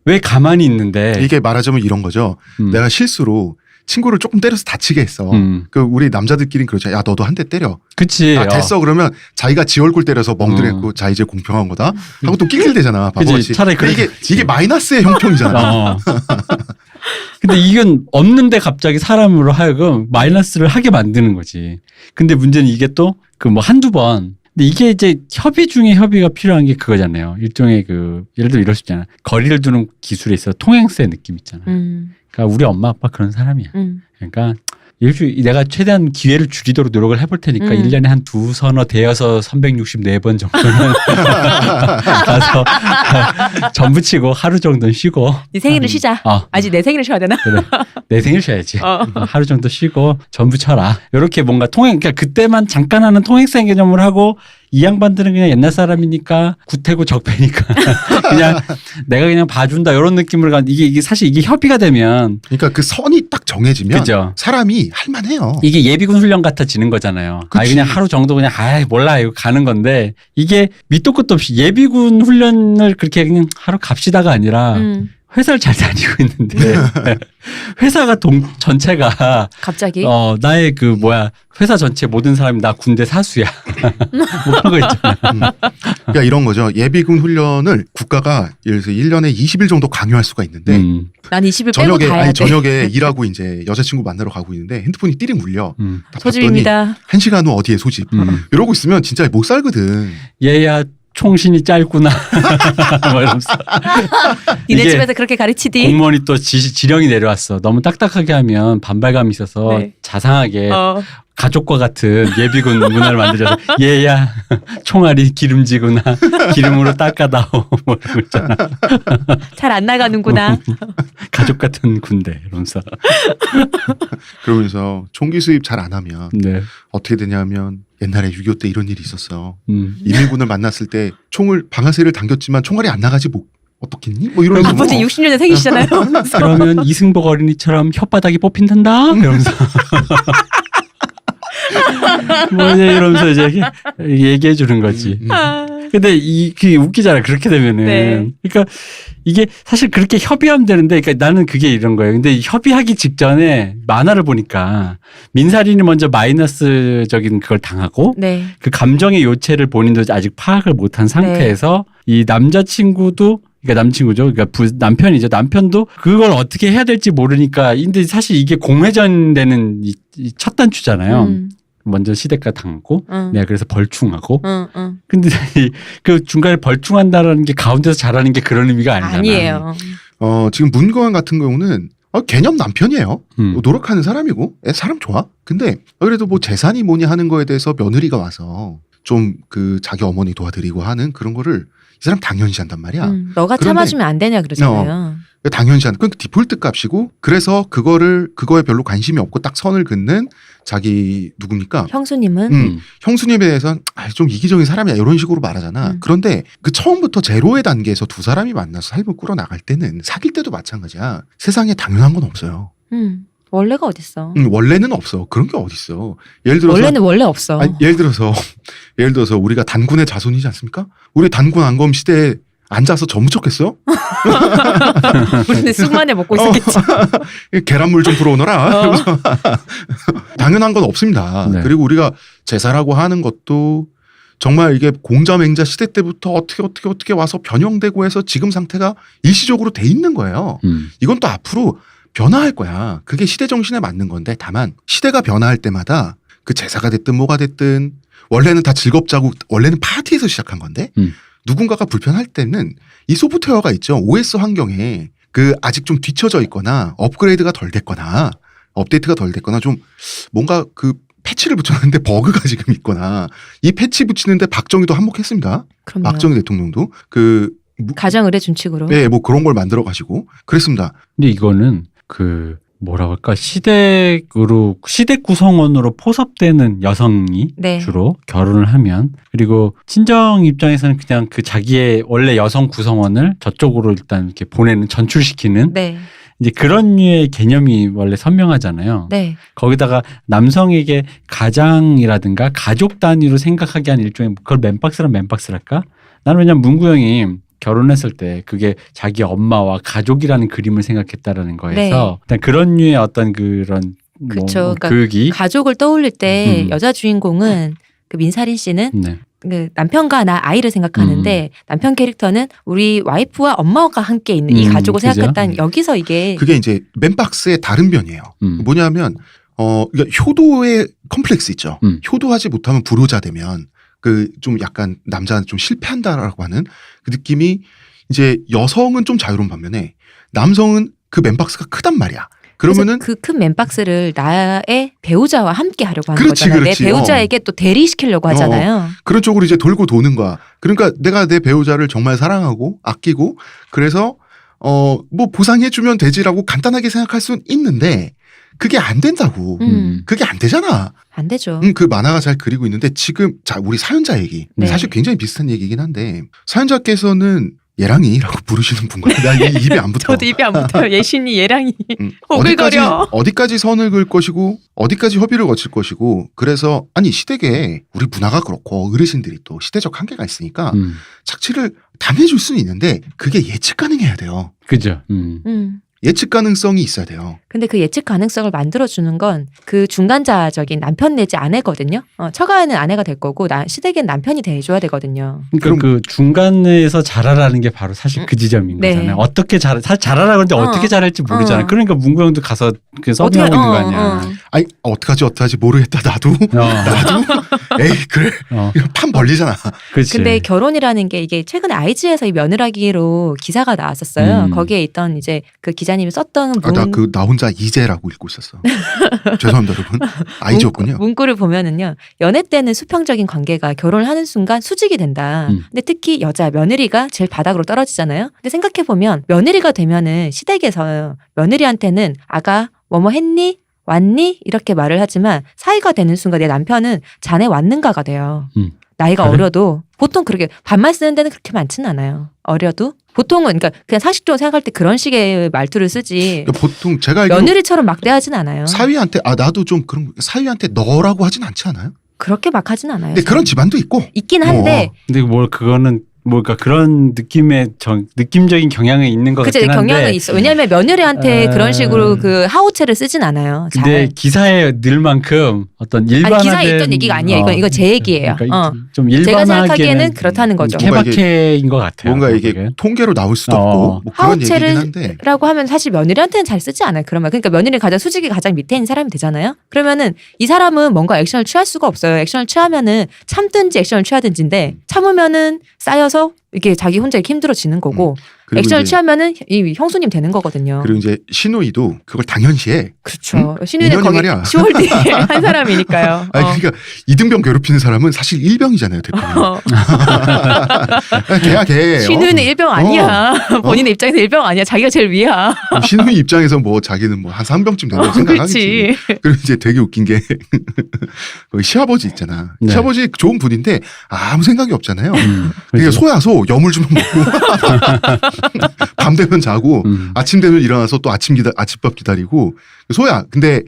왜 가만히 있는데 이게 말하자면 이런 거죠. 내가 실수로 친구를 조금 때려서 다치게 했어. 그 우리 남자들끼리는 그렇죠. 야 너도 한 대 때려. 그치. 아, 됐어. 그러면 자기가 지 얼굴 때려서 멍들했고 자 이제 공평한 거다 하고 또 낄낄대잖아. 바보같이. 차라리 이게 마이너스의 형평이잖아. 근데 이건 없는데 갑자기 사람으로 하여금 마이너스를 하게 만드는 거지. 근데 문제는 이게 또 그 뭐 한두 번. 근데 이게 이제 협의 중에 협의가 필요한 게 그거잖아요. 일종의 예를 들어 이럴 수 있잖아. 거리를 두는 기술에 있어 통행세 느낌 있잖아. 그러니까 우리 엄마 아빠 그런 사람이야. 그러니까 내가 최대한 기회를 줄이도록 노력을 해볼 테니까 1년에 한 두서너 대여서 364번 정도는 가서 전부 치고 하루 정도는 쉬고. 네 생일을 쉬자. 아직 내 생일을 쉬어야 되나? 그래. 내 생일 쉬어야지. 하루 정도 쉬고 전부 쳐라. 이렇게 뭔가 그러니까 그때만 잠깐 하는 통행세 개념을 하고 이 양반들은 그냥 옛날 사람이니까 구태고 적폐니까 그냥 내가 그냥 봐준다 이런 느낌을 이게 사실 이게 협의가 되면 그러니까 그 선이 딱 정해지면 그죠? 사람이 할만해요. 이게 예비군 훈련 같아지는 거잖아요. 그냥 하루 정도 그냥 몰라 이거 가는 건데 이게 밑도 끝도 없이 예비군 훈련을 그렇게 그냥 하루 갑시다가 아니라 회사를 잘 다니고 있는데 회사가 전체가 갑자기 나의 회사 전체 모든 사람이 나 군대 사수야. 뭐 그런 거 있잖아. 그러니까 이런 거죠. 예비군 훈련을 국가가 예를 들어서 1년에 20일 정도 강요할 수가 있는데 난 20일 빼고 가야 돼. 저녁에 일하고 이제 여자친구 만나러 가고 있는데 핸드폰이 띠링 울려. 다 소집입니다. 1시간 후 어디에 소집. 이러고 있으면 진짜 못 살거든. 얘야 총신이 짧구나. 뭐 이러면서. 니네 집에서 그렇게 가르치디? 공무원이 또 지령이 내려왔어. 너무 딱딱하게 하면 반발감이 있어서 네. 자상하게 가족과 같은 예비군 문화를 만들어서 얘야 총알이 기름지구나. 기름으로 닦아다오. 뭐 이러고 있잖아. 잘 안 나가는구나. 가족 같은 군대 이러면서. 그러면서 총기 수입 잘 안 하면 네. 어떻게 되냐면 옛날에 6.25 때 이런 일이 있었어요. 인민군을 만났을 때 방아쇠를 당겼지만 총알이 안 나가지 뭐 어떻겠니? 뭐 이런. 아버지 60년대 생이시잖아요. 그러면 이승복 어린이처럼 혓바닥이 뽑힌단다. 이러면서. 뭐냐 이러면서 이제 얘기해 주는 거지. 근데 그게 웃기잖아. 그렇게 되면은. 네. 그러니까 이게 사실 그렇게 협의하면 되는데, 그러니까 나는 그게 이런 거예요. 근데 협의하기 직전에 만화를 보니까 민사린이 먼저 마이너스적인 그걸 당하고 네. 그 감정의 요체를 본인도 아직 파악을 못한 상태에서 이 남자친구도 그러니까 남친구죠. 그러니까 남편이죠. 남편도 그걸 어떻게 해야 될지 모르니까. 근데 사실 이게 공회전되는 이 첫 단추잖아요. 먼저 시댁가 당하고 내가 그래서 벌충하고. 근데 그 중간에 벌충한다라는 게 가운데서 잘하는 게 그런 의미가 아니잖아. 아니에요. 지금 문고원 같은 경우는 개념 남편이에요. 노력하는 사람이고 사람 좋아. 근데 그래도 뭐 재산이 뭐냐 하는 거에 대해서 며느리가 와서 좀 그 자기 어머니 도와드리고 하는 그런 거를 이 사람 당연시한단 말이야. 너가 그런데, 참아주면 안 되냐 그러잖아요. 당연시한 그건 디폴트 값이고 그래서 그거에 별로 관심이 없고 딱 선을 긋는 자기 누굽니까? 형수님은 형수님에 대해서는 좀 이기적인 사람이야 이런 식으로 말하잖아. 그런데 그 처음부터 제로의 단계에서 두 사람이 만나서 삶을 꾸려 나갈 때는 사귈 때도 마찬가지야. 세상에 당연한 건 없어요. 원래가 어딨어. 원래는 없어. 그런 게 어딨어. 예를 들어서 원래는 원래 없어. 예를 들어서 우리가 단군의 자손이지 않습니까? 우리 단군 안검 시대에 앉아서 저무쳤겠어? 우리는 쑥만에 먹고 있었겠지. 계란물 좀 불어오너라. 당연한 건 없습니다. 네. 그리고 우리가 제사라고 하는 것도 정말 이게 공자맹자 시대 때부터 어떻게 와서 변형되고 해서 지금 상태가 일시적으로 돼 있는 거예요. 이건 또 앞으로 변화할 거야. 그게 시대 정신에 맞는 건데 다만 시대가 변화할 때마다 그 제사가 됐든 뭐가 됐든 원래는 다 즐겁자고 원래는 파티에서 시작한 건데 누군가가 불편할 때는 이 소프트웨어가 있죠. OS 환경에 그 아직 좀 뒤쳐져 있거나 업그레이드가 덜 됐거나 업데이트가 덜 됐거나 좀 뭔가 그 패치를 붙였는데 버그가 지금 있거나 이 패치 붙이는데 박정희도 한몫했습니다. 그럼요. 박정희 대통령도 가장 의례 준칙으로. 네, 뭐 그런 걸 만들어 가시고 그랬습니다. 근데 이거는 뭐라고 할까 시댁 구성원으로 포섭되는 여성이 네. 주로 결혼을 하면 그리고 친정 입장에서는 그냥 그 자기의 원래 여성 구성원을 저쪽으로 일단 이렇게 전출시키는 네. 이제 그런 류의 개념이 원래 선명하잖아요. 네. 거기다가 남성에게 가장이라든가 가족 단위로 생각하게 하는 일종의 그걸 맨박스랄까? 나는 왜냐면 문구영이 결혼했을 때 그게 자기 엄마와 가족이라는 그림을 생각했다라는 거에서 일단 그런 류의 어떤 그런 그렇죠. 그러니까 교육이 가족을 떠올릴 때 여자 주인공은 그 민사린 씨는 네. 그 남편과 아이를 생각하는데 남편 캐릭터는 우리 와이프와 엄마가 함께 있는 이 가족을 그죠? 생각했다는 여기서 이게 그게 이제 맨박스의 다른 변이에요. 뭐냐면 그러니까 효도의 컴플렉스 있죠. 효도하지 못하면 불효자 되면 그 좀 약간 남자는 좀 실패한다라고 하는 그 느낌이 이제 여성은 좀 자유로운 반면에 남성은 그 맨박스가 크단 말이야. 그러면은 그 큰 맨박스를 나의 배우자와 함께 하려고 하는 그렇지, 거잖아요. 그렇지. 내 배우자에게 또 대리시키려고 하잖아요. 그런 쪽으로 이제 돌고 도는 거야. 그러니까 내가 내 배우자를 정말 사랑하고 아끼고 그래서 뭐 보상해주면 되지라고 간단하게 생각할 수는 있는데 그게 안 된다고. 그게 안 되잖아. 안 되죠. 그 만화가 잘 그리고 있는데 지금 우리 사연자 얘기 네. 사실 굉장히 비슷한 얘기긴 한데 사연자께서는 예랑이라고 부르시는 분과 나 입에 안 붙어. 저도 입에 안 붙어요. 예신이 예랑이. 어디까지 오글거려. 어디까지 선을 그을 것이고 어디까지 협의를 거칠 것이고 그래서 아니 시댁에 우리 문화가 그렇고 어르신들이 또 시대적 한계가 있으니까 착취를 담해줄 수는 있는데 그게 예측 가능해야 돼요. 그죠. 예측 가능성이 있어야 돼요. 근데 그 예측 가능성을 만들어주는 건 그 중간자적인 남편 내지 아내거든요. 처가에는 아내가 될 거고 시댁엔 남편이 돼줘야 되거든요. 그러니까 그 중간에서 잘하라는 게 바로 사실 그 지점인 네. 거잖아요. 어떻게 사실 잘하라 그러는데 어떻게 잘할지 모르잖아요. 그러니까 문구형도 가서 서빙하고 있는 거 아니야. 아니 어떡하지 모르겠다 나도 에이 그래 판 벌리잖아. 그렇지. 근데 결혼이라는 게 이게 최근에 IG에서 이 며느라기로 기사가 나왔었어요. 거기에 있던 이제 그 기자님이 썼던 나 혼자 이제라고 읽고 있었어. 죄송합니다 여러분. 아이지였군요. 문구를 보면은요. 연애 때는 수평적인 관계가 결혼을 하는 순간 수직이 된다. 근데 특히 여자 며느리가 제일 바닥으로 떨어지잖아요. 근데 생각해보면 며느리가 되면은 시댁에서 며느리한테는 아가 뭐뭐 했니? 왔니? 이렇게 말을 하지만 사이가 되는 순간 내 남편은 자네 왔는가가 돼요. 나이가 그래? 어려도 보통 그렇게 반말 쓰는 데는 그렇게 많지는 않아요. 어려도 보통은 그러니까 그냥 상식적으로 생각할 때 그런 식의 말투를 쓰지 그러니까 보통 제가 알기로 며느리처럼 막대하진 않아요. 사위한테 나도 좀 그런 사위한테 너라고 하진 않지 않아요? 그렇게 막 하진 않아요. 근데 그런 집안도 있고 있긴 한데 근데 뭘 그거는 뭘까 그런 느낌의 느낌적인 경향이 있는 것 그치 같긴 한데. 경향은 있어. 왜냐하면 며느리한테 아. 그런 식으로 그 하호체를 쓰진 않아요. 근데 기사에 늘 만큼 어떤 일반화된 아니 기사에 있던 얘기가 아니에요. 이건 제 얘기예요. 그러니까 좀 제가 일반화하게는 생각하기에는 그렇다는 거죠. 뭔가 케바케인 것 같아요. 뭔가 이게 그게. 통계로 나올 수도 어. 없고 뭐 그런 얘기긴 한데 하우체라고 하면 사실 며느리한테는 잘 쓰지 않아요. 그런 말. 그러니까 며느리 가장 수직이 가장 밑에 있는 사람이 되잖아요. 그러면은 이 사람은 뭔가 액션을 취할 수가 없어요. 액션을 취하면은 참든지 액션을 취하든지인데 참으면은 쌓여서 이게 자기 혼자 이렇게 힘들어지는 거고 그리고 액션을 이제- 취하면은 이 형수님 되는 거거든요. 그리고 이제 신우이도 그걸 당연시해. 그렇죠. 신우는 인연이 거기 말이야. 10월 뒤에 한 사람이니까요. 아니 그러니까 이등병 괴롭히는 사람은 사실 일병이잖아요, 대표님. 걔야 걔. 신우는 일병 아니야. 본인의 입장에서 일병 아니야. 자기가 제일 위야. 신우이 입장에서 뭐 자기는 뭐 한 3병쯤 된다고 생각하겠지. 그렇지. 그리고 이제 되게 웃긴 게 거기 시아버지 있잖아. 네. 시아버지 좋은 분인데 아무 생각이 없잖아요. 그러니까 그죠? 소야 소 여물 주면 먹고 밤 되면 자고 아침 되면 일어나서 또 아침밥 기다리고 소야. 근데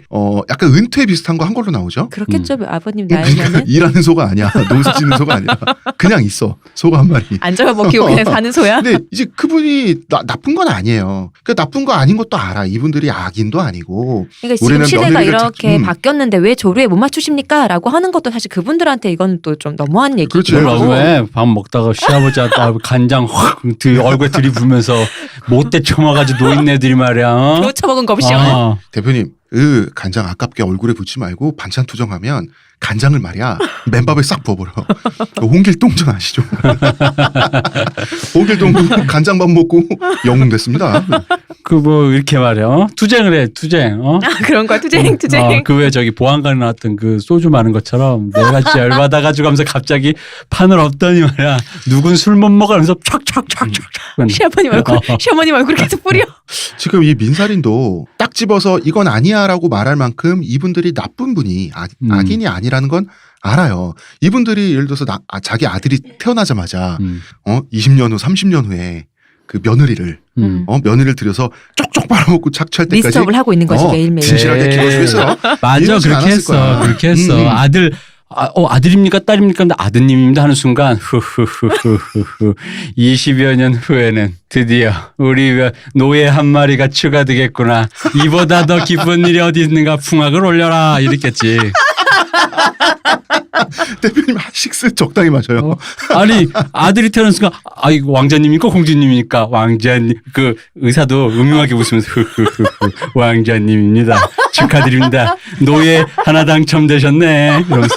약간 은퇴 비슷한 거 한 걸로 나오죠. 그렇겠죠. 아버님 그러니까 나이면은 일하는 소가 아니야. 농사 짓는 소가 아니라 그냥 있어. 소가 한 마리. 안 잡아먹히고 그냥 사는 소야. 근데 이제 그분이 나쁜 건 아니에요. 그러니까 나쁜 거 아닌 것도 알아. 이분들이 악인도 아니고. 그러니까 지금 우리는 시대가 며느리를 이렇게 찾- 바뀌었는데 왜 조류에 못 맞추십니까? 라고 하는 것도 사실 그분들한테 이건 또 좀 너무한 얘기고 그렇죠. 제일 그래서- 마지막에 밥 먹다가 시아버지한테 간장 확 얼굴에 들이부면서 못돼 쳐마가지고 노인네들이 말이야. 어? 그거 처먹은 겁이죠. 아, 대표님, 간장 아깝게 얼굴에 붓지 말고 반찬 투정하면 간장을 말이야 맨밥에 싹 부어버려. 홍길동전 아시죠? 홍길동 간장밥 먹고 영웅 됐습니다. 그 뭐 이렇게 말이야. 어? 투쟁을 해 투쟁. 어? 그런 거야. 투쟁. 그 왜 저기 보안관에 나왔던 그 소주 많은 것처럼 내가 진짜 열받아가지고 하면서 갑자기 판을 엎더니 말이야. 누군 술 못 먹으면서 촥촥촥촥. 시어머님 얼굴, 시어머님 얼굴 계속 뿌려. 지금 이 민살인도 딱 집어서 이건 아니야라고 말할 만큼 이분들이 나쁜 분이 악인이 아니라는 건 알아요. 이분들이 예를 들어서 자기 아들이 태어나자마자 20년 후 30년 후에 그 며느리를 며느리를 들여서 쪽쪽 빨아먹고 착취할 때까지 리스트업을 하고 있는 거지 매일매일. 진실하게 기록했어요. 맞아 이러진 그렇게 않았을 했어. 거야. 그렇게 했어. 아들 아들입니까 딸입니까? 근데 아드님입니다 하는 순간 후후후후후 20여 년 후에는 드디어 우리 노예 한 마리가 추가되겠구나. 이보다 더 기쁜 일이 어디 있는가 풍악을 올려라 이랬겠지. 대표님 식스 적당히 마셔요. 아니 아들이 태어난 순간 이거 왕자님입니까 공주님입니까? 왕자님 그 의사도 음흉하게 웃으면서 왕자님입니다. 축하드립니다. 노예 하나 당첨되셨네. 이러면서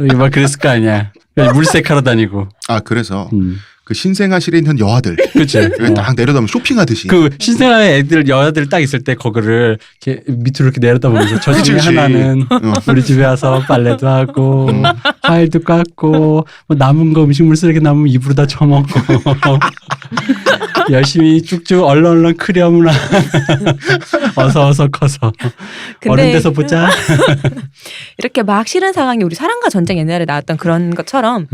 이거 막 그랬을 거 아니야. 물색하러 다니고. 그래서 그 신생아실에 있는 여아들 그치. 딱 내려다보면 쇼핑하듯이 그 신생아의 애들 여자들 딱 있을 때 거기를 이렇게 밑으로 이렇게 내려다보면서 저 중에 그치. 하나는 우리 집에 와서 빨래도 하고 과일도 깎고 뭐 남은 거 음식물 쓰레기 남으면 입으로 다 처먹고 열심히 쭉쭉 얼렁얼렁 크려무나 어서 커서 어른 돼서 보자. 이렇게 막 싫은 상황이 우리 사랑과 전쟁 옛날에 나왔던 그런 것처럼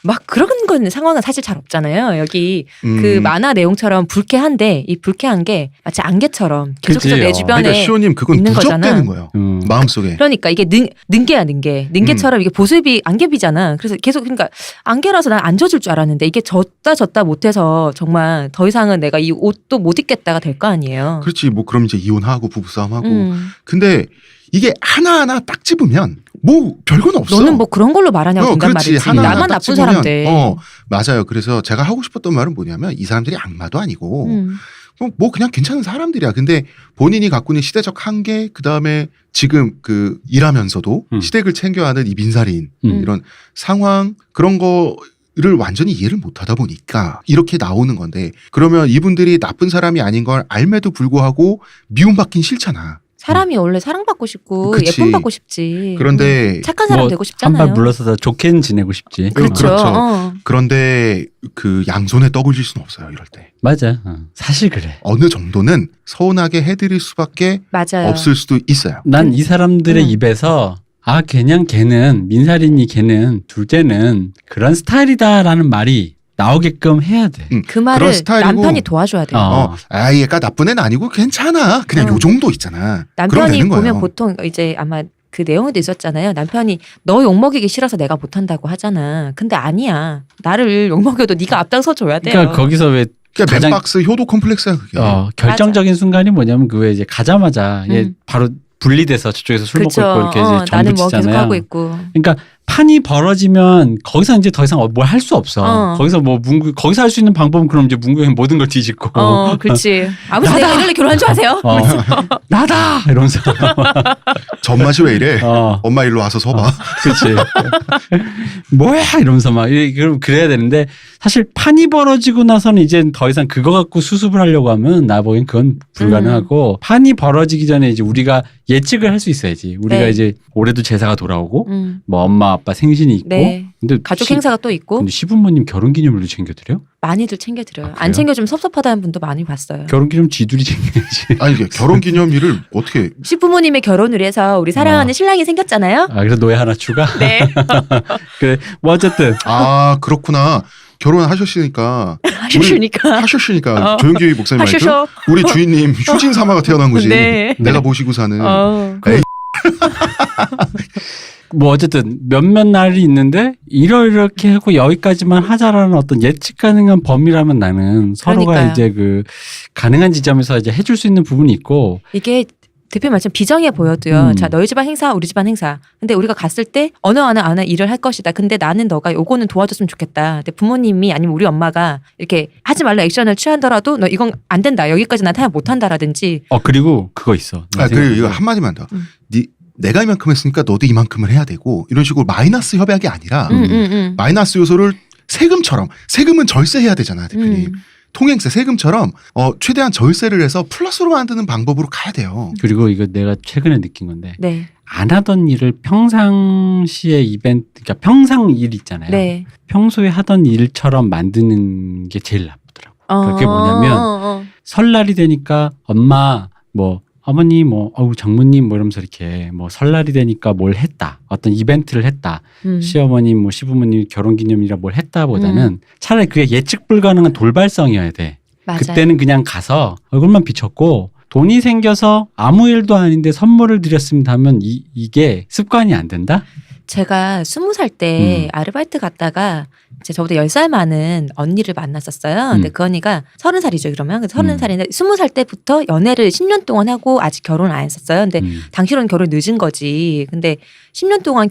막 그런 건 상황은 사실 잘 없잖아요. 여기 그 만화 내용처럼 불쾌한데 이 불쾌한 게 마치 안개처럼 계속해서 그치. 내 주변에 그러니까 시호님 그건 있는 누적되는 거잖아. 거예요. 마음속에. 그러니까 이게 능계야 능계. 능계처럼 이게 보습이 안개비잖아. 그래서 계속 그러니까 안개라서 난 안 젖을 줄 알았는데 이게 젖다 못해서 정말 더 이상은 내가 이 옷도 못 입겠다가 될 거 아니에요. 그렇지. 뭐 그럼 이제 이혼하고 부부싸움하고. 음. 근데 이게 하나하나 딱 집으면 뭐 별건 없어. 너는 뭐 그런 걸로 말하냐고 된단 그렇지. 말이지. 하나하나 나만 딱 나쁜 집으면, 사람들. 맞아요. 그래서 제가 하고 싶었던 말은 뭐냐면 이 사람들이 악마도 아니고 뭐 그냥 괜찮은 사람들이야. 근데 본인이 갖고 있는 시대적 한계, 그 다음에 지금 그 일하면서도 시댁을 챙겨야 하는 이 민살인 이런 상황 그런 거를 완전히 이해를 못 하다 보니까 이렇게 나오는 건데 그러면 이분들이 나쁜 사람이 아닌 걸 알매도 불구하고 미움받긴 싫잖아. 사람이 원래 사랑받고 싶고 그치. 예쁨 받고 싶지. 그런데 착한 사람 되고 싶잖아요. 한 발 물러서서 좋게는 지내고 싶지. 그렇죠. 그렇죠. 그런데 그 양손에 떡을 줄 수는 없어요. 이럴 때. 맞아. 사실 그래. 어느 정도는 서운하게 해드릴 수밖에 맞아요. 없을 수도 있어요. 난 이 사람들의 입에서 그냥 걔는 민사린이 걔는 둘째는 그런 스타일이다라는 말이 나오게끔 해야 돼. 그 말을 그런 스타일이고, 남편이 도와줘야 돼요. 얘가 나쁜 애는 아니고 괜찮아. 그냥 요 정도 있잖아. 그러면 남편이 되는 보면 거예요. 보통 이제 아마 그 내용에도 있었잖아요. 남편이 너 욕먹이기 싫어서 내가 못한다고 하잖아. 근데 아니야. 나를 욕먹여도 네가 앞장서 줘야 돼요. 그러니까 거기서 왜 그러니까 가장- 맨박스 효도 컴플렉스야 그게. 결정적인 순간이 뭐냐면 그 왜 이제 가자마자 얘 바로 분리돼서 저쪽에서 술 그쵸. 먹고 있고 이렇게 이제 정부 나는 뭐 계속 치잖아요. 하고 있고. 그러니까 판이 벌어지면 거기서 이제 더 이상 뭘 할 수 없어. 거기서 뭐 거기서 할 수 있는 방법은 그럼 이제 문구형 모든 걸 뒤집고. 그렇지. 아버지 내가 이럴래 결혼한 줄 아세요? 나다 이러면서. 전맛이 왜 이래? 엄마 일로 와서 서봐. 그렇지. 뭐야 이러면서 막 그래야 되는데 사실 판이 벌어지고 나서는 이제 더 이상 그거 갖고 수습을 하려고 하면 나 보기엔 그건 불가능하고 판이 벌어지기 전에 이제 우리가 예측을 할 수 있어야지. 우리가 네. 이제 올해도 제사가 돌아오고 뭐 엄마 아빠 생신이 있고. 네. 근데 가족 행사가 또 있고 근데 시부모님 결혼기념일도 챙겨드려? 많이들 챙겨드려요. 그래요? 안 챙겨주면 섭섭하다는 분도 많이 봤어요. 결혼기념 지들이 챙겨야지. 아니 이게 결혼기념일을 어떻게? 시부모님의 결혼을 해서 우리 사랑하는 신랑이 생겼잖아요. 그래서 노예 하나 추가? 네. 그래. 뭐 어쨌든. 그렇구나. 결혼하셨으니까. 하셨으니까. 조영기 목사님 말이죠. 하셔셔. 우리 주인님 휴진 사마가 태어난 거지. 네. 내가 모시고 사는. 뭐 어쨌든 몇몇 날이 있는데 이렇게 하고 여기까지만 하자라는 어떤 예측 가능한 범위라면 나는 서로가 그러니까요. 이제 그 가능한 지점에서 이제 해줄 수 있는 부분이 있고 이게 대표님 말씀 비정해 보여도요. 자, 너희 집안 행사, 우리 집안 행사. 근데 우리가 갔을 때 어느 하나 일을 할 것이다. 근데 나는 너가 요거는 도와줬으면 좋겠다. 근데 부모님이 아니면 우리 엄마가 이렇게 하지 말라 액션을 취하더라도 너 이건 안 된다. 여기까지 난 타협 못 한다라든지. 그리고 그거 있어. 그리고 이거 한마디만 더. 내가 이만큼 했으니까 너도 이만큼을 해야 되고 이런 식으로 마이너스 협약이 아니라 마이너스 요소를 세금은 절세해야 되잖아 대표님. 통행세 세금처럼 최대한 절세를 해서 플러스로 만드는 방법으로 가야 돼요. 그리고 이거 내가 최근에 느낀 건데 네. 안 하던 일을 평상시의 이벤트, 그러니까 평상 일 있잖아요. 네. 평소에 하던 일처럼 만드는 게 제일 나쁘더라고. 그게 뭐냐면 설날이 되니까 엄마 어머니 장모님 이러면서 이렇게 설날이 되니까 뭘 했다. 어떤 이벤트를 했다. 시어머님 시부모님 결혼기념일이라 뭘 했다보다는 차라리 그게 예측 불가능한 돌발성이어야 돼. 맞아요. 그때는 그냥 가서 얼굴만 비쳤고 돈이 생겨서 아무 일도 아닌데 선물을 드렸습니다 하면 이게 습관이 안 된다? 제가 20살 때 아르바이트 갔다가 이제 저보다 10살 많은 언니를 만났었어요. 근데 그 언니가 30살이죠, 그러면. 30살인데 20살 때부터 연애를 10년 동안 하고 아직 결혼을 안 했었어요. 근데 당시로는 결혼 늦은 거지. 근데 10년 동안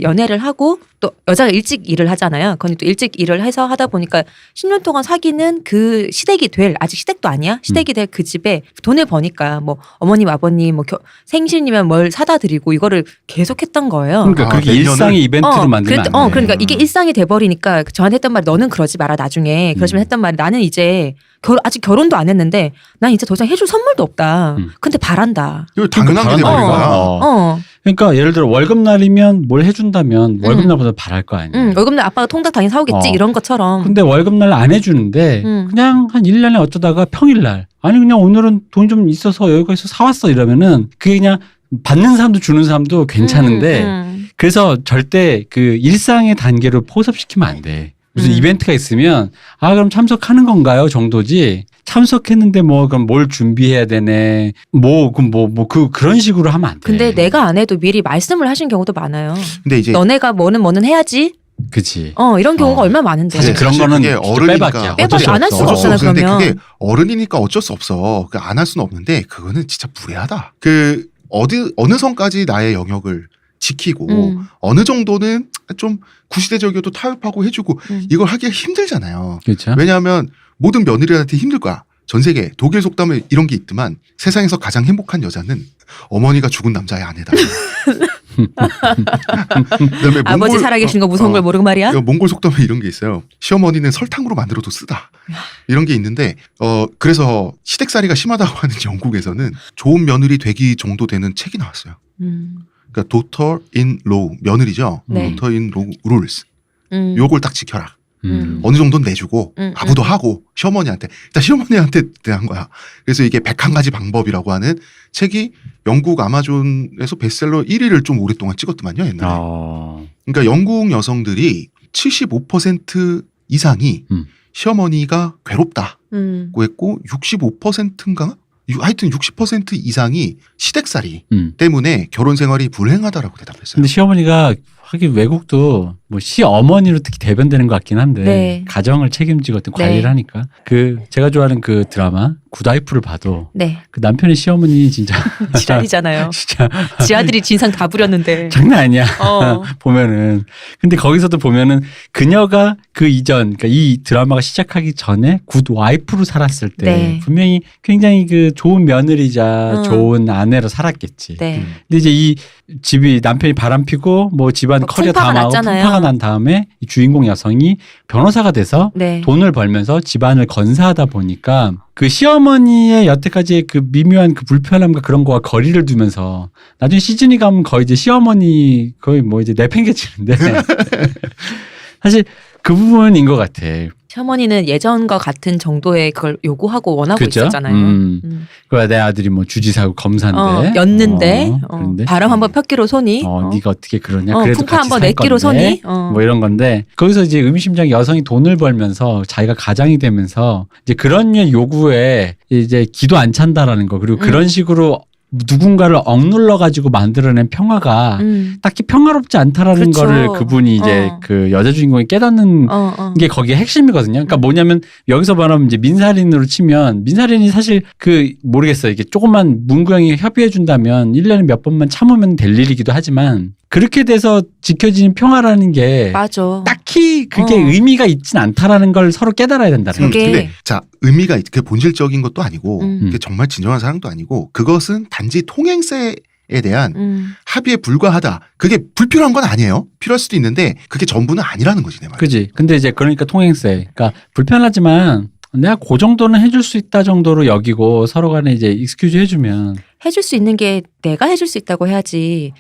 연애를 하고 또 여자가 일찍 일을 하잖아요. 그건 또 일찍 일을 해서 하다 보니까 10년 동안 사귀는 그 시댁이 아직 시댁도 아니야? 시댁이 될 그 집에 돈을 버니까 어머님, 아버님, 생신이면 뭘 사다 드리고 이거를 계속 했던 거예요. 그러니까 그게 일상의 이벤트로 만들면 안 돼. 그러니까 이게 일상이 돼버리니까 저한테 했던 말이 너는 그러지 마라 나중에. 그러시면 했던 말이 나는 이제 아직 결혼도 안 했는데 난 이제 더 이상 해줄 선물도 없다. 근데 바란다. 이거 당연한 게 돼버린 거야. 그러니까 예를 들어 월급날이면 뭘 해준다면 월급날보다 바랄 거 아니야. 월급날 아빠가 통닭 당연히 사오겠지 이런 것처럼. 근데 월급날 안 해주는데 그냥 한 1년에 어쩌다가 평일날 아니 그냥 오늘은 돈 좀 있어서 여기까지 사왔어 이러면은 그게 그냥 받는 사람도 주는 사람도 괜찮은데 그래서 절대 그 일상의 단계로 포섭시키면 안 돼. 무슨 이벤트가 있으면 그럼 참석하는 건가요 정도지. 참석했는데 그럼 뭘 준비해야 되네. 그런 식으로 하면 안 돼. 근데 내가 안 해도 미리 말씀을 하신 경우도 많아요. 근데 이제 너네가 뭐는 해야지. 그치. 이런 경우가 얼마나 많은데. 사실 그런 거는 어른이니까 빼박이야. 안 할 수가 없잖아, 근데 그러면. 그게 어른이니까 어쩔 수 없어. 안 할 수는 없는데 그거는 진짜 무례하다. 어느 선까지 나의 영역을 지키고 어느 정도는 좀 구시대적이어도 타협하고 해주고 이걸 하기가 힘들잖아요. 그렇죠. 왜냐하면 모든 며느리한테 힘들 거야. 전 세계 독일 속담에 이런 게 있더만 세상에서 가장 행복한 여자는 어머니가 죽은 남자의 아내다. 그다음에 아버지 살아계신 거 무서운 걸 모르고 말이야. 몽골 속담에 이런 게 있어요. 시어머니는 설탕으로 만들어도 쓰다. 이런 게 있는데 그래서 시댁살이가 심하다고 하는 영국에서는 좋은 며느리 되기 정도 되는 책이 나왔어요. 그러니까 daughter in law 며느리죠. 네. daughter in law rules. 요걸 딱 지켜라. 어느 정도는 내주고 아부도 하고 시어머니한테 일단 시어머니한테 대한 거야. 그래서 이게 101가지 방법이라고 하는 책이 영국 아마존에서 베스트셀러 1위를 좀 오랫동안 찍었더만요 옛날에. 그러니까 영국 여성들이 75% 이상이 시어머니가 괴롭다고 했고 65%인가? 하여튼 60% 이상이 시댁살이 때문에 결혼 생활이 불행하다라고 대답했어요. 근데 시어머니가 하긴 외국도 뭐 시어머니로 특히 대변되는 것 같긴 한데 네. 가정을 책임지고 어떤 관리를 네. 하니까 그 제가 좋아하는 그 드라마 굿와이프를 봐도 네. 그 남편의 시어머니 진짜 지랄이잖아요. 진짜 지 아들이 진상 다 부렸는데. 장난 아니야. 어. 보면은 근데 거기서도 보면은 그녀가 그 이전 그러니까 이 드라마가 시작하기 전에 굿와이프로 살았을 때 네. 분명히 굉장히 그 좋은 며느리자 좋은 아내로 살았겠지. 네. 근데 이제 이 집이 남편이 바람피고 뭐 집안 막 커리어 풍파가 다 망하고 났잖아요. 풍파가 난 다음에 이 주인공 여성이 변호사가 돼서 네. 돈을 벌면서 집안을 건사하다 보니까 그 시어머니의 여태까지 그 미묘한 그 불편함과 그런 거와 거리를 두면서 나중에 시즌이 가면 거의 이제 시어머니 거의 뭐 이제 내팽개치는데 사실 그 부분인 것 같아. 시어머니는 예전과 같은 정도의 그걸 요구하고 원하고 그죠? 있었잖아요. 그래 내 아들이 뭐 주지사고 검사인데 였는데 그런데 바람 한번 폈기로 손이 네가 어떻게 그러냐 그래도 풍파 같이 한번 살 냈기로 건데 손이 뭐 이런 건데 거기서 이제 의미심장한 여성이 돈을 벌면서 자기가 가장이 되면서 이제 그런 류의 요구에 이제 기도 안 찬다라는 거 그리고 그런 식으로 누군가를 억눌러 가지고 만들어낸 평화가 딱히 평화롭지 않다라는 그렇죠. 거를 그분이 이제 그 여자 주인공이 깨닫는 게 거기에 핵심이거든요. 그러니까 뭐냐면 여기서 말하면 이제 민사린으로 치면 민사린이 사실 그 모르겠어요. 이게 조금만 문구형이 협의해 준다면 1년에 몇 번만 참으면 될 일이기도 하지만 그렇게 돼서 지켜지는 평화라는 게 맞아. 딱히 그게 의미가 있진 않다라는 걸 서로 깨달아야 된다는 거죠. 그게 근데 자 의미가 그 본질적인 것도 아니고 음. 그게 정말 진정한 사랑도 아니고 그것은 단지 통행세에 대한 음. 합의에 불과하다. 그게 불필요한 건 아니에요. 필요할 수도 있는데 그게 전부는 아니라는 거지 내 말. 그지. 근데 이제 그러니까 통행세. 그러니까 불편하지만 내가 그 정도는 해줄 수 있다 정도로 여기고 서로 간에 이제 익스큐즈 해주면. 해줄 수 있는 게 내가 해줄 수 있다고 해야지.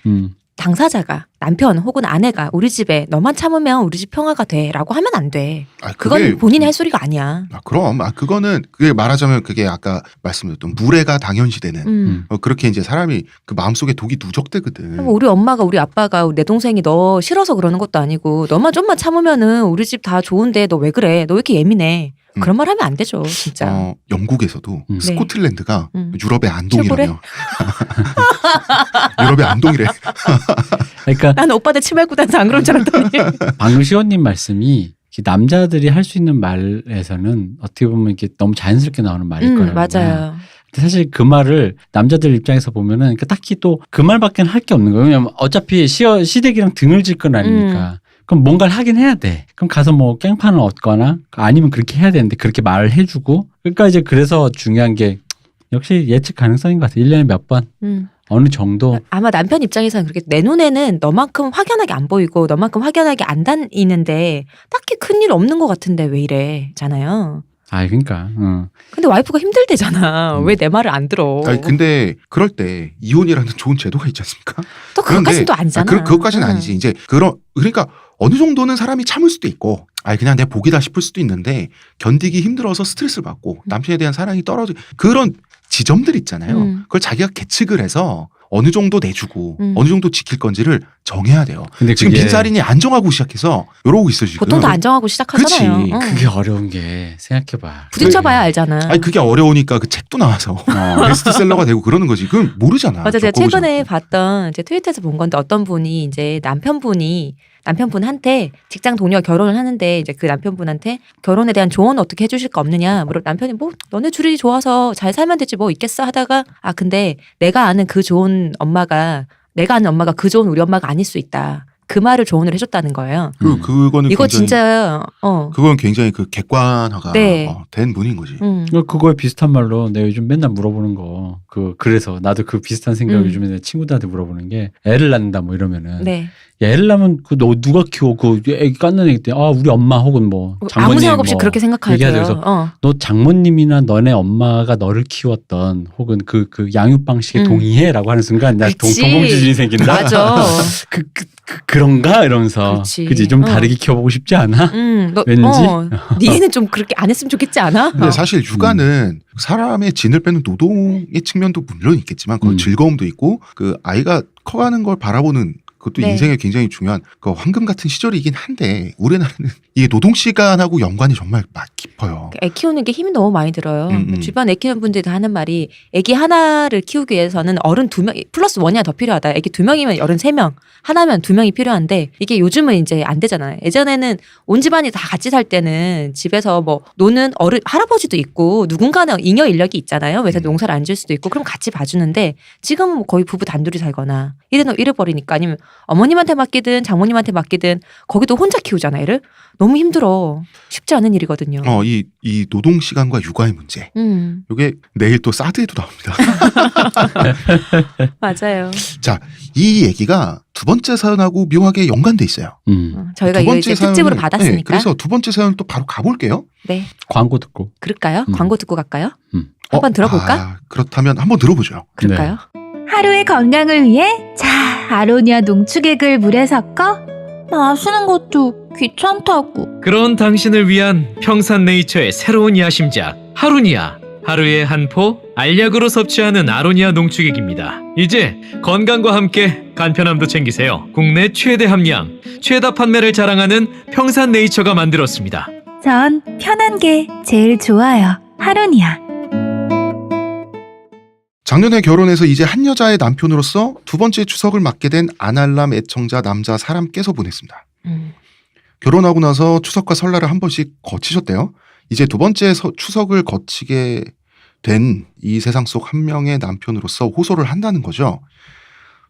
당사자가 남편 혹은 아내가 우리 집에 너만 참으면 우리 집 평화가 돼라고 하면 안 돼. 그건 본인이 할 소리가 아니야. 그럼 그거는 그게 말하자면 그게 아까 말씀드렸던 무례가 당연시되는 그렇게 이제 사람이 그 마음속에 독이 누적되거든. 우리 엄마가 우리 아빠가 내 동생이 너 싫어서 그러는 것도 아니고 너만 좀만 참으면은 우리 집 다 좋은데 너 왜 그래? 너 왜 이렇게 예민해? 그런 말 하면 안 되죠, 진짜. 영국에서도 네. 스코틀랜드가 유럽의 안동이라며. 유럽의 안동이래. 그러니까 나는 오빠들 치마 입고 다녀서 안 그런 줄 알았더니. 방금 시원님 말씀이 남자들이 할 수 있는 말에서는 어떻게 보면 이렇게 너무 자연스럽게 나오는 말일 거예요. 맞아요. 근데 사실 그 말을 남자들 입장에서 보면은 딱히 또 그 말밖에 할 게 없는 거예요. 왜냐면 어차피 시댁이랑 등을 질 건 아니니까. 그럼 뭔가를 하긴 해야 돼. 그럼 가서 뭐 깽판을 얻거나 아니면 그렇게 해야 되는데 그렇게 말을 해주고. 그러니까 이제 그래서 중요한 게 역시 예측 가능성인 것 같아요. 1년에 몇 번. 어느 정도. 아마 남편 입장에서는 그렇게 내 눈에는 너만큼 확연하게 안 보이고 너만큼 확연하게 안 다니는데 딱히 큰일 없는 것 같은데 왜 이래 잖아요. 그러니까. 근데 와이프가 힘들대잖아. 왜 내 말을 안 들어. 근데 그럴 때 이혼이라는 좋은 제도가 있지 않습니까? 또 그것까지는 또 아니잖아. 그것까지는 아니지. 이제 그러니까 어느 정도는 사람이 참을 수도 있고 그냥 내 복이다 싶을 수도 있는데 견디기 힘들어서 스트레스를 받고 남편에 대한 사랑이 떨어져 그런 지점들 있잖아요. 그걸 자기가 계측을 해서 어느 정도 내주고 어느 정도 지킬 건지를 정해야 돼요. 근데 지금 민사린이 안정하고 시작해서 이러고 있어 지금. 보통 다 안정하고 시작하잖아요. 그치. 그게 어려운 게 생각해봐. 부딪혀봐야 알잖아. 그게 어려우니까 그 책도 나와서 베스트셀러가 되고 그러는 거지. 그건 모르잖아. 맞아, 제가 최근에 봤던 이제 트위터에서 본 건데 어떤 분이 이제 남편분한테 직장 동료가 결혼을 하는데 이제 그 남편분한테 결혼에 대한 조언 어떻게 해주실 거 없느냐. 남편이 뭐 너네 둘이 좋아서 잘 살면 되지 뭐 있겠어 하다가 근데 내가 아는 그 좋은 엄마가 그 좋은 우리 엄마가 아닐 수 있다. 그 말을 조언을 해줬다는 거예요. 그거는 이거 굉장히, 진짜 그건 굉장히 그 객관화가 된 분인 거지. 그거에 비슷한 말로 내가 요즘 맨날 물어보는 거 그래서 나도 그 비슷한 생각을 요즘에 내 친구들한테 물어보는 게 애를 낳는다 뭐 이러면은 야, 애를 낳으면 너 누가 키워? 애기 깎는 애기 때 우리 엄마 혹은 뭐 장모님 아무 생각 없이 그렇게 생각하죠. 그래서 너 장모님이나 너네 엄마가 너를 키웠던 혹은 그 양육 방식에 동의해라고 하는 순간 나 동공지진이 생긴다. 맞아. 그런가 이러면서 그렇지. 그지 좀 다르게 키워보고 싶지 않아? 너, 왠지? 네 애는 좀 그렇게 안 했으면 좋겠지 않아? 근데 사실 육아는 사람의 진을 빼는 노동의 측면도 물론 있겠지만 그 즐거움도 있고 그 아이가 커가는 걸 바라보는 그것도 네. 인생에 굉장히 중요한 그 황금 같은 시절이긴 한데 우리나라는 이게 노동 시간하고 연관이 정말 깊어요. 애 키우는 게 힘이 너무 많이 들어요. 주변 애 키우는 분들이 다 하는 말이 애기 하나를 키우기 위해서는 어른 2명 플러스 1이나 더 필요하다. 애기 2명이면 어른 3명, 하나면 2명이 필요한데 이게 요즘은 이제 안 되잖아요. 예전에는 온 집안이 다 같이 살 때는 집에서 뭐 노는 어른 할아버지도 있고 누군가는 잉여 인력이 있잖아요. 그래서 농사를 안 질 수도 있고 그럼 같이 봐주는데 지금은 뭐 거의 부부 단둘이 살거나 이래버리니까 아니면 어머님한테 맡기든 장모님한테 맡기든 거기도 혼자 키우잖아 애를. 너무 힘들어. 쉽지 않은 일이거든요. 이 노동 시간과 육아의 문제. 이게 내일 또 사드에도 나옵니다. 맞아요. 자, 이 얘기가 두 번째 사연하고 묘하게 연관돼 있어요. 저희가 두 이거 번째 이제 특집으로 사연을- 받았으니까. 네, 그래서 두 번째 사연 또 바로 가볼게요. 네. 광고 듣고. 그럴까요? 광고 듣고 갈까요? 한번 들어볼까? 그렇다면 한번 들어보죠. 그럴까요? 하루의 건강을 위해 자 아로니아 농축액을 물에 섞어 마시는 것도 귀찮다고. 그런 당신을 위한 평산네이처의 새로운 야심작 하루니아. 하루에 한 포 알약으로 섭취하는 아로니아 농축액입니다. 이제 건강과 함께 간편함도 챙기세요. 국내 최대 함량, 최다 판매를 자랑하는 평산네이처가 만들었습니다. 전 편한 게 제일 좋아요. 하루니아. 작년에 결혼해서 이제 한 여자의 남편으로서 두 번째 추석을 맞게 된 아날람 애청자 남자 사람께서 보냈습니다. 결혼하고 나서 추석과 설날을 한 번씩 거치셨대요. 이제 두 번째 추석을 거치게 된 이 세상 속 한 명의 남편으로서 호소를 한다는 거죠.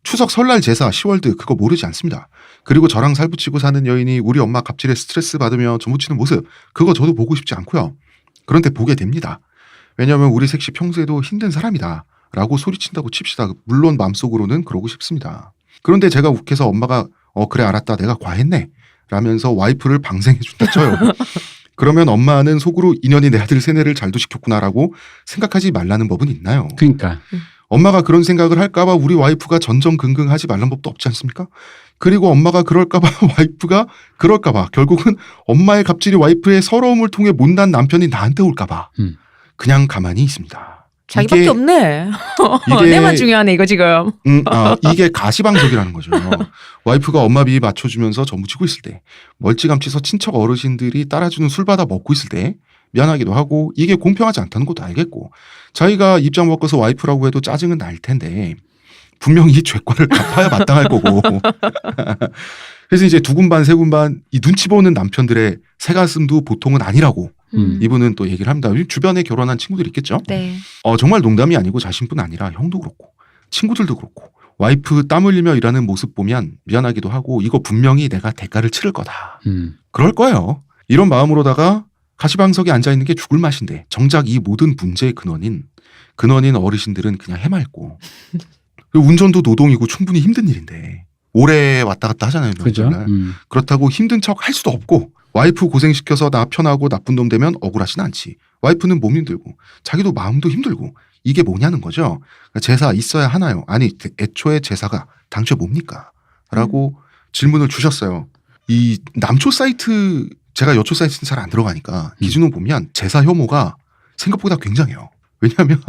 추석 설날 제사 10월드 그거 모르지 않습니다. 그리고 저랑 살붙이고 사는 여인이 우리 엄마 갑질에 스트레스 받으며 전무치는 모습 그거 저도 보고 싶지 않고요. 그런데 보게 됩니다. 왜냐하면 우리 셋이 평소에도 힘든 사람이다 라고 소리친다고 칩시다. 물론 마음속으로는 그러고 싶습니다. 그런데 제가 욱해서 엄마가 그래 알았다 내가 과했네 라면서 와이프를 방생해준다 쳐요. 그러면 엄마는 속으로 인연이 내 아들 세뇌를 잘도 시켰구나라고 생각하지 말라는 법은 있나요? 그러니까 엄마가 그런 생각을 할까봐 우리 와이프가 전전긍긍하지 말란 법도 없지 않습니까? 그리고 엄마가 그럴까봐 와이프가 그럴까봐 결국은 엄마의 갑질이 와이프의 서러움을 통해 못난 남편이 나한테 올까봐 그냥 가만히 있습니다. 자기밖에 없네. 이게- 내만 중요하네 이거 지금. 이게 가시방석이라는 거죠. 와이프가 엄마 비위 맞춰주면서 전부치고 있을 때 멀찌감치서 친척 어르신들이 따라주는 술 받아 먹고 있을 때 미안하기도 하고 이게 공평하지 않다는 것도 알겠고 자기가 입장 바꿔서 와이프라고 해도 짜증은 날 텐데 분명히 죄과를 갚아야 마땅할 거고 그래서 이제 두 군반 세 군반 이 눈치 보는 남편들의 새가슴도 보통은 아니라고 이분은 또 얘기를 합니다. 주변에 결혼한 친구들 있겠죠. 네. 정말 농담이 아니고 자신뿐 아니라 형도 그렇고 친구들도 그렇고 와이프 땀 흘리며 일하는 모습 보면 미안하기도 하고 이거 분명히 내가 대가를 치를 거다. 그럴 거예요. 이런 마음으로다가 가시방석에 앉아있는 게 죽을 맛인데 정작 이 모든 문제의 근원인 어르신들은 그냥 해맑고 그리고 운전도 노동이고 충분히 힘든 일인데 오래 왔다 갔다 하잖아요. 그죠? 명절날. 그렇다고 힘든 척 할 수도 없고 와이프 고생시켜서 나 편하고 나쁜 놈 되면 억울하진 않지. 와이프는 몸 힘들고 자기도 마음도 힘들고 이게 뭐냐는 거죠. 제사 있어야 하나요? 아니 애초에 제사가 당초에 뭡니까? 라고 질문을 주셨어요. 이 남초 사이트 제가 여초 사이트는 잘 안 들어가니까 기준으로 보면 제사 혐오가 생각보다 굉장해요. 왜냐하면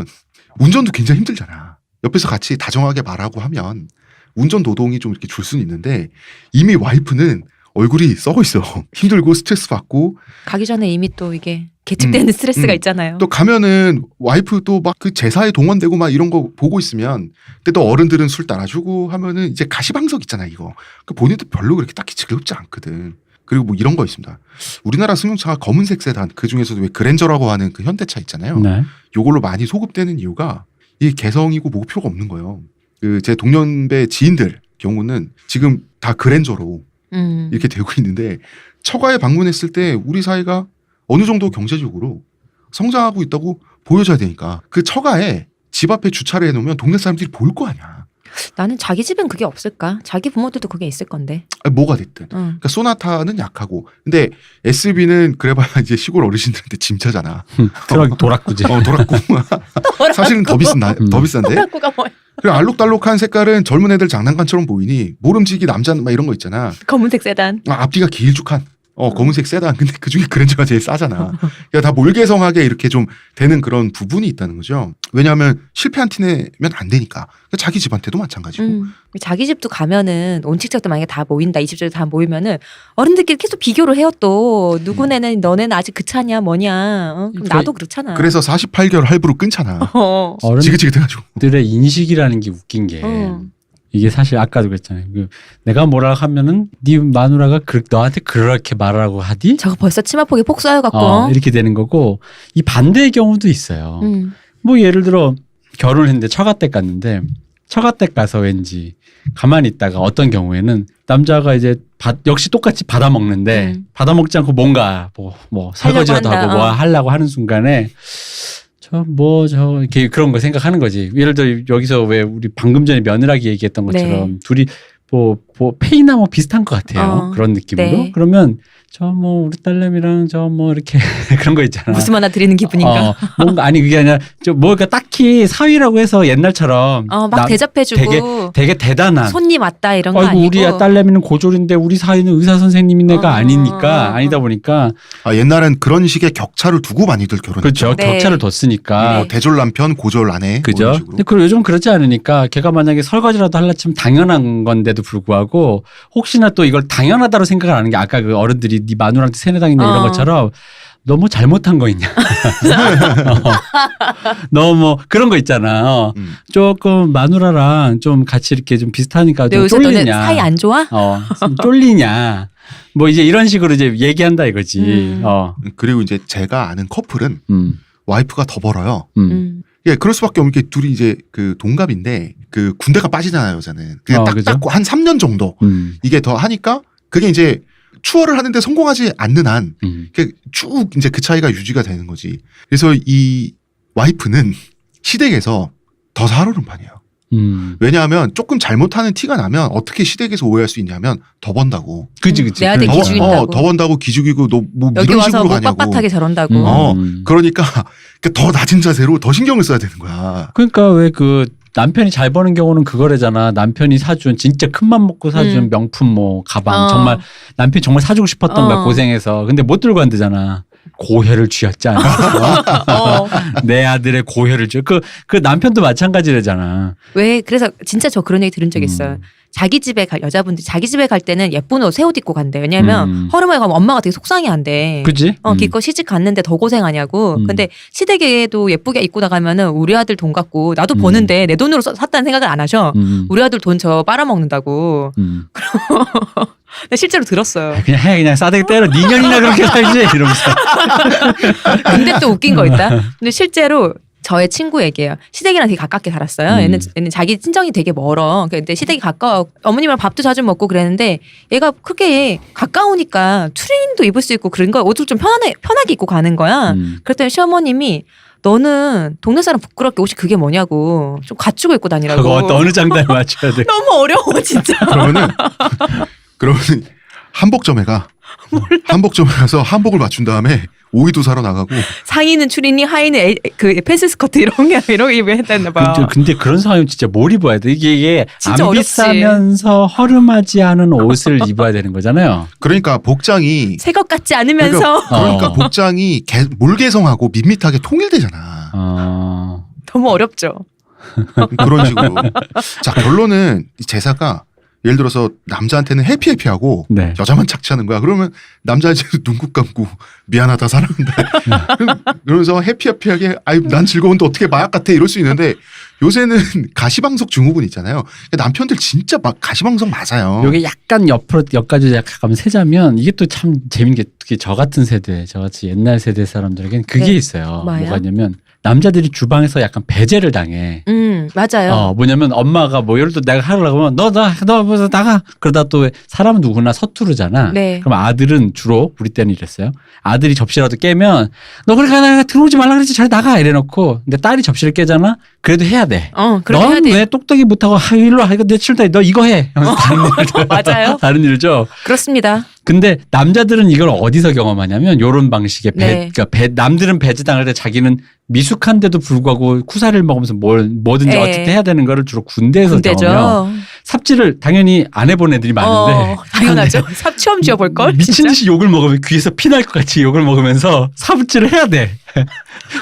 운전도 굉장히 힘들잖아. 옆에서 같이 다정하게 말하고 하면 운전 노동이 좀 이렇게 줄 수는 있는데 이미 와이프는 얼굴이 썩어 있어. 힘들고 스트레스 받고 가기 전에 이미 또 이게 계측되는 스트레스가 있잖아요. 또 가면은 와이프 또 막 그 제사에 동원되고 막 이런 거 보고 있으면 근데 또 어른들은 술 따라주고 하면은 이제 가시방석 있잖아 이거. 그 본인도 별로 그렇게 딱히 즐겁지 않거든. 그리고 뭐 이런 거 있습니다. 우리나라 승용차가 검은색 세단 그 중에서도 왜 그랜저라고 하는 그 현대차 있잖아요. 네. 요걸로 많이 소급되는 이유가 이 개성이고 목표가 없는 거예요. 그 제 동년배 지인들 경우는 지금 다 그랜저로 이렇게 되고 있는데 처가에 방문했을 때 우리 사회가 어느 정도 경제적으로 성장하고 있다고 보여줘야 되니까 그 처가에 집 앞에 주차를 해놓으면 동네 사람들이 볼 거 아니야. 나는 자기 집엔 그게 없을까? 자기 부모들도 그게 있을 건데. 아니, 뭐가 됐든. 그러니까 소나타는 약하고 근데 SUV는 그래봐야 이제 시골 어르신들한테 짐차잖아. 트럭 도락구지. 도락구. 사실은 더 비싼데. 도락구가 뭐야? 그리고 알록달록한 색깔은 젊은 애들 장난감처럼 보이니 모름지기 남자 막 이런 거 있잖아. 검은색 세단. 앞뒤가 길쭉한 검은색 세단. 근데 그중에 그랜저가 제일 싸잖아. 그러니까 다 몰개성하게 이렇게 좀 되는 그런 부분이 있다는 거죠. 왜냐하면 실패한 티 내면 안 되니까. 자기 집한테도 마찬가지고. 자기 집도 가면은 온칙적도 만약에 다 모인다. 이 집들도 다 모이면은 어른들끼리 계속 비교를 해요 또. 누구네는 너네는 아직 그 차냐 뭐냐. 그럼 그러니까 나도 그렇잖아. 그래서 48개월 할부로 끊잖아. 어. 지긋지긋해가지고. 어른들의 인식이라는 게 웃긴 게 이게 사실 아까도 그랬잖아요. 내가 뭐라 하면은 네 마누라가 너한테 그렇게 말하라고 하디? 저거 벌써 치마폭에 폭 쏘여갖고. 이렇게 되는 거고 이 반대의 경우도 있어요. 뭐 예를 들어 결혼했는데 처가댁 갔는데 처가댁 가서 왠지 가만히 있다가 어떤 경우에는 남자가 이제 역시 똑같이 받아 먹는데 받아 먹지 않고 뭔가 뭐 설거지라도 한다. 하고 뭐 하려고 하는 순간에 이렇게 그런 거 생각하는 거지. 예를 들어 여기서 왜 우리 방금 전에 며느라기 얘기했던 것처럼 네. 둘이 뭐 페이나 뭐 비슷한 것 같아요. 그런 느낌으로. 네. 그러면 우리 딸내미랑 이렇게 그런 거 있잖아. 무슨 하나 드리는 기분인가. 뭔가 아니 그게 아니라 뭐가 딱히 사위라고 해서 옛날처럼 막 대접해주고 되게 대단한 손님 왔다 이런 거 아이고 아니고. 우리 딸내미는 고졸인데 우리 사위는 의사 선생님인 애가 아니다 보니까 옛날엔 그런 식의 격차를 두고 많이들 결혼했죠. 그렇죠. 네. 격차를 뒀으니까. 네. 대졸 남편, 고졸 아내. 그죠. 뭐 이런 식으로. 근데 요즘 그렇지 않으니까 걔가 만약에 설거지라도 하려 치면 당연한 건데도 불구하고 혹시나 또 이걸 당연하다고 생각을 하는 게 아까 그 어른들이 네 마누라한테 세뇌당했냐 이런 것처럼 너 뭐 잘못한 거 있냐. 너 뭐 그런 거 있잖아. 조금 마누라랑 좀 같이 이렇게 좀 비슷하니까 좀 요새 너네 쫄리냐. 사이 안 좋아? 좀 쫄리냐. 뭐 이제 이런 식으로 이제 얘기한다 이거지. 그리고 이제 제가 아는 커플은 와이프가 더 벌어요. 예, 그럴 수밖에 없는 게 둘이 이제 그 동갑인데 그 군대가 빠지잖아요, 여자는. 그냥 딱 그죠? 닦고 한 3년 정도 이게 더 하니까 그게 이제 추월을 하는데 성공하지 않는 한 쭉 이제 그 차이가 유지가 되는 거지. 그래서 이 와이프는 시댁에서 더 살아오른 판이에요. 왜냐하면 조금 잘못하는 티가 나면 어떻게 시댁에서 오해할 수 있냐면 더 번다고. 그치. 내한테 기죽인다고. 더 번다고 기죽이고 너 뭐 여기 이런 와서 식으로 목 가냐고. 빳빳하게 저런다고. 그러니까 더 낮은 자세로 더 신경을 써야 되는 거야. 그러니까 왜 남편이 잘 버는 경우는 그거래잖아. 남편이 사준 진짜 큰맘 먹고 사준 명품 뭐 가방 정말 남편이 정말 사주고 싶었던 거야 고생해서. 근데 못 들고 간대잖아. 고혈을 쥐었지 않았어? 내 아들의 고혈을 쥐. 그 남편도 마찬가지래잖아. 왜 그래서 진짜 저 그런 얘기 들은 적 있어요. 자기 집에 여자분들 자기 집에 갈 때는 예쁜 옷 새 옷 입고 간대. 왜냐하면 허름하게 가면 엄마가 되게 속상해한대. 그지? 기껏 시집 갔는데 더 고생하냐고. 근데 시댁에도 예쁘게 입고 나가면은 우리 아들 돈 갖고 나도 버는데 내 돈으로 샀다는 생각을 안 하셔. 우리 아들 돈 저 빨아먹는다고. 근데 실제로 들었어요. 그냥 싸대기 때려. 니 년이나 그렇게 살지 이러면서. 근데 또 웃긴 거 있다. 근데 실제로 저의 친구 얘기예요. 시댁이랑 되게 가깝게 살았어요. 얘는 자기 친정이 되게 멀어. 근데 시댁이 가까워. 어머님이랑 밥도 자주 먹고 그랬는데 얘가 크게 가까우니까 추리닝도 입을 수 있고 그런 거 옷을 좀 편하게 입고 가는 거야. 그랬더니 시어머님이 너는 동네 사람 부끄럽게 옷이 그게 뭐냐고 좀 갖추고 입고 다니라고. 그거 어느 장단에 맞춰야 돼. 너무 어려워 진짜. 그러면 한복점에 가서 한복을 맞춘 다음에 오이도 사러 나가고 상의는 추리닝, 하의는 그 팬스 스커트 이런 게 입어야 했나 봐. 근데 그런 상황이면 진짜 뭘 입어야 돼? 이게 안 진짜 어렵지. 비싸면서 허름하지 않은 옷을 입어야 되는 거잖아요. 그러니까 복장이 새 것 같지 않으면서 그러니까 복장이 몰개성하고 밋밋하게 통일되잖아. 너무 어렵죠. 그런 식으로. 자, 결론은 이 제사가 예를 들어서 남자한테는 해피하고 네. 여자만 착취하는 거야. 그러면 남자한테는 눈곱 감고 미안하다 사랑한다. 그러면서 해피하게 난 즐거운데 어떻게 마약 같아 이럴 수 있는데 요새는 가시방석 증후군 있잖아요. 남편들 진짜 막 가시방석 맞아요. 여기 약간 옆까지 가면 세자면 이게 또 참 재밌는 게 특히 저 같은 세대, 저같이 옛날 세대 사람들에게는 그게 네. 있어요. 뭐예요? 뭐가 있냐면 남자들이 주방에서 약간 배제를 당해. 맞아요. 뭐냐면 엄마가 뭐 예를 들어 내가 하려고 하면 너 나가. 그러다 또 사람은 누구나 서투르잖아. 네. 그럼 아들은 주로 우리 때는 이랬어요. 아들이 접시라도 깨면 너 그래 가 들어오지 말라 그랬지 잘 나가 이래놓고 근데 딸이 접시를 깨잖아. 그래도 해야 돼. 그렇게 해야 돼. 넌 왜 똑딱이 못하고 일로 와 이거 내 칠다 너 이거 해. 다른 일을 맞아요. 다른 일죠. 그렇습니다. 근데 남자들은 이걸 어디서 경험하냐면 요런 방식의 네. 그러니까 남들은 배제당할 때 자기는 미숙한데도 불구하고 쿠사리를 먹으면서 뭐든지 예. 어쨌든 해야 되는 거를 주로 군대에서 경험해요. 군대죠. 삽질을 당연히 안 해본 애들이 많은데 당연하죠. 삽 지어볼 걸. 미친 듯이 욕을 먹으면 귀에서 피 날 것 같이 욕을 먹으면서 삽질을 해야 돼.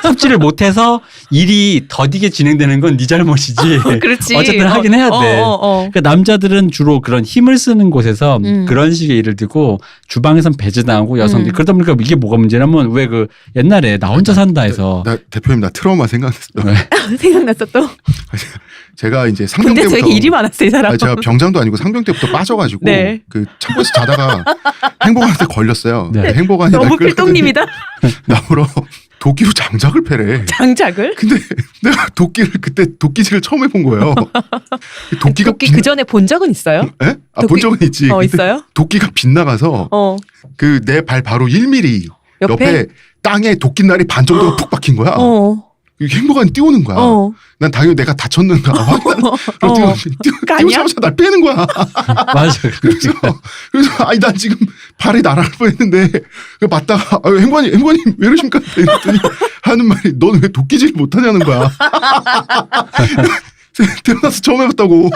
삽질을 못해서 일이 더디게 진행되는 건 네 잘못이지. 그렇지. 어쨌든 하긴 해야 돼. 그러니까 남자들은 주로 그런 힘을 쓰는 곳에서 그런 식의 일을 두고 주방에선 배제당하고 여성들이 그러다 보니까 이게 뭐가 문제냐면 왜 그 옛날에 나 혼자 산다 해서 나 대표님 나 트라우마 생각났어. 생각났어 또. 제가 이제 상병 군대에서 때부터 되게 일이 많았어요 이 사람. 제가 병장도 아니고 상병 때부터 빠져가지고 네. 그 창고에서 자다가 행복한테 걸렸어요. 네. 행복한이 너무 필동님이다. 나보러 도끼로 장작을 패래. 장작을? 근데 내가 도끼를 그때 도끼질을 처음 해본 거예요. 도끼가 도끼 그 전에 본 적은 있어요? 예? 본 도끼- 적은 있지. 근데 있어요? 도끼가 빗나가서 그 내 발 바로 1mm 옆에 땅에 도끼날이 반 정도가 푹 박힌 거야. 이게 행복한이 뛰어오는 거야. 난 당연히 내가 다쳤는가 뛰어오자마자 날 빼는 거야. 맞아. 그래서 아니 난 지금 발이 날아갈 뻔했는데 맞다가 행관님 왜 이러십니까? 이랬더니 하는 말이 넌 왜 도끼질 못하냐는 거야. 태어나서 처음 해봤다고.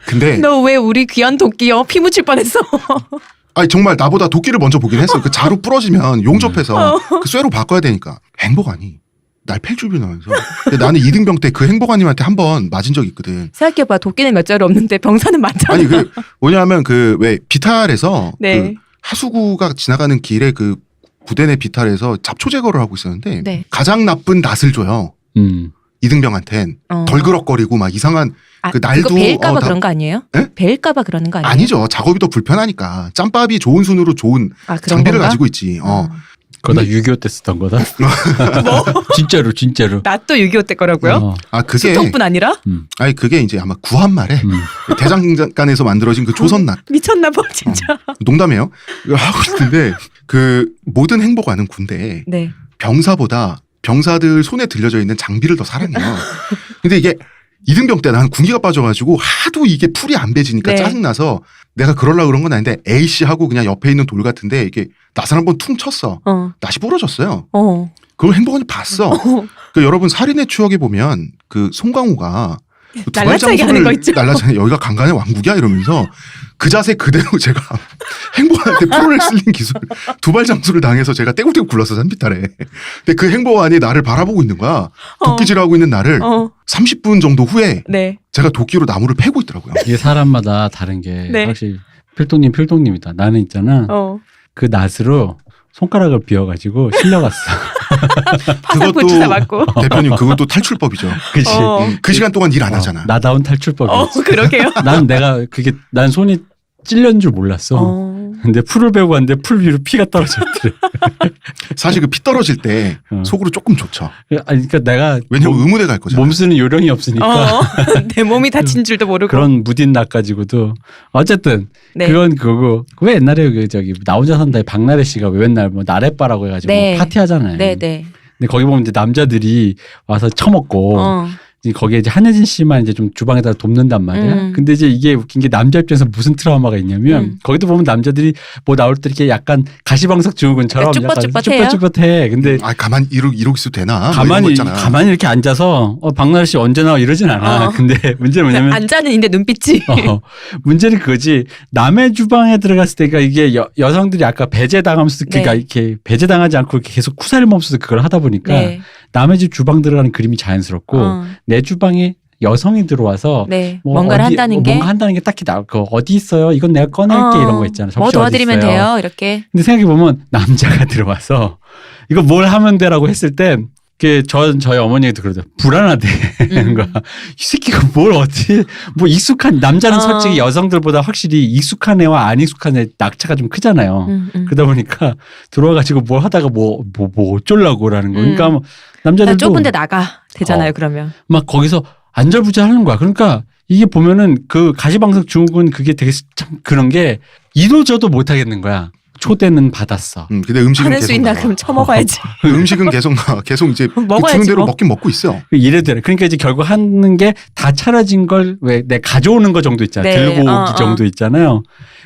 근데 너 왜 우리 귀한 도끼요? 피 묻힐 뻔했어. 아니 정말 나보다 도끼를 먼저 보긴 했어. 그 자루 부러지면 용접해서 그 쇠로 바꿔야 되니까. 행복하니 날 펠주변하면서 나는 이등병 때 그 행복한님한테 한 번 맞은 적이 있거든. 생각해봐. 도끼는 몇 자루 없는데 병사는 많잖아. 아니 그 뭐냐면 그 왜 비탈에서 네. 그 하수구가 지나가는 길에 그 부대 내 비탈에서 잡초 제거를 하고 있었는데 네. 가장 나쁜 낫을 줘요. 이등병한텐 덜 그럭거리고 막 이상한 그 날도 그거 베일까봐 그런 거 아니에요? 에? 베일까봐 그러는 거 아니에요? 아니죠. 작업이 더 불편하니까 짬밥이 좋은 순으로 좋은 그런 장비를 건가? 가지고 있지. 그거 다 6.25 때 쓰던 거다. 진짜로. 나또 6.25 때 거라고요? 그게 수통뿐 아니라? 아니 그게 이제 아마 구한말에 대장간에서 만들어진 그 조선낫. 미쳤나 봐 진짜. 농담이에요. 이거 하고 있는데 그 모든 행복하는 군대에 네. 병사보다 병사들 손에 들려져 있는 장비를 더 사랑해요. 근데 이게 이등병 때 난 군기가 빠져가지고 하도 이게 풀이 안 배지니까 네. 짜증나서 내가 그러려고 그런 건 아닌데 A씨 하고 그냥 옆에 있는 돌 같은데 이게 낫을 한번 퉁 쳤어. 낫이 부러졌어요. 그걸 행복한이 봤어. 그 여러분 살인의 추억에 보면 그 송강호가 그 날라차기 하는 거 있죠. 날라차기 여기가 강간의 왕국이야 이러면서 그 자세 그대로 제가 행복한한테 프로레슬링 기술 두발 장수를 당해서 제가 떼굴떼굴 굴렀어 산비탈에. 근데 그 행복한이 나를 바라보고 있는 거야. 도끼질하고 있는 나를 30분 정도 후에 네. 제가 도끼로 나무를 패고 있더라고요. 이게 사람마다 다른 게 네. 확실히 필동님이다. 나는 있잖아. 그 낫으로 손가락을 비워가지고 실려갔어. 파상부추사 맞고. 대표님 그것도 탈출법이죠. 그치. 그 시간 동안 일 안 하잖아. 나다운 탈출법이지. 그러게요. 난 손이 찔렸는 줄 몰랐어. 근데 풀을 베고 갔는데 풀 위로 피가 떨어졌더래. 사실 그 피 떨어질 때 속으로 조금 좋죠. 그러니까 내가 왜냐면 의무대 갈 거잖아. 몸 쓰는 요령이 없으니까 내 몸이 다친 줄도 모르고. 그런 무딘 낫 가지고도 어쨌든 네. 그건 그거고 왜 옛날에 나 혼자 산다에 박나래 씨가 왜 맨날 뭐 나래바라고 해가지고 네. 파티하잖아요. 네네. 근데 거기 보면 이제 남자들이 와서 처먹고 이제 거기에 이제 한혜진 씨만 이제 좀 주방에다 돕는단 말이야. 근데 이제 이게 웃긴 게 남자 입장에서 무슨 트라우마가 있냐면 거기도 보면 남자들이 뭐 나올 때 이렇게 약간 가시방석 증후군처럼 그러니까 약간 쭈뼛쭈뼛해요? 쭈뼛쭈뼛해. 근데 가만 이러고 있어도 되나? 가만히 이렇게 앉아서 박나래 씨 언제 나와 이러진 않아. 근데 문제는 뭐냐면 앉아는 있는데 눈빛이. 문제는 그거지. 남의 주방에 들어갔을 때가 이게 여성들이 아까 배제당하면서 그러니까 이렇게 배제당하지 않고 이렇게 계속 쿠사리 멈춰서 그걸 하다 보니까 네. 남의 집 주방 들어가는 그림이 자연스럽고 내 주방에 여성이 들어와서 네. 뭐 뭔가를 한다는 게. 뭔가 한다는 게 딱히 어디 있어요? 이건 내가 꺼낼게 이런 거 있잖아. 뭐 접시 도와드리면 어디 있어요? 돼요. 이렇게. 근데 생각해 보면 남자가 들어와서 이거 뭘 하면 돼라고 했을 땐 저희 어머니도 그러죠. 불안하대. 거야. 이 새끼가 뭐 익숙한, 남자는 솔직히 여성들보다 확실히 익숙한 애와 안 익숙한 애 낙차가 좀 크잖아요. 그러다 보니까 들어와가지고 뭘 하다가 뭐 어쩌려고라는 거. 그러니까 뭐 남자들도. 좁은데 나가 되잖아요, 그러면. 막 거기서 안절부절 하는 거야. 그러니까 이게 보면은 그 가시방석 증후군 그게 되게 참 그런 게 이도저도 못 하겠는 거야. 초대는 받았어. 근데 음식은 하는 수 계속 있나? 나와. 그럼 처먹어야지. 음식은 계속 나와. 계속 이제 먹어야지, 주는 대로 뭐. 먹긴 먹고 있어. 이래도 돼. 그러니까 이제 결국 하는 게 다 차려진 걸 왜 내 가져오는 거 정도 있잖아. 네. 들고 오기 정도 있잖아요.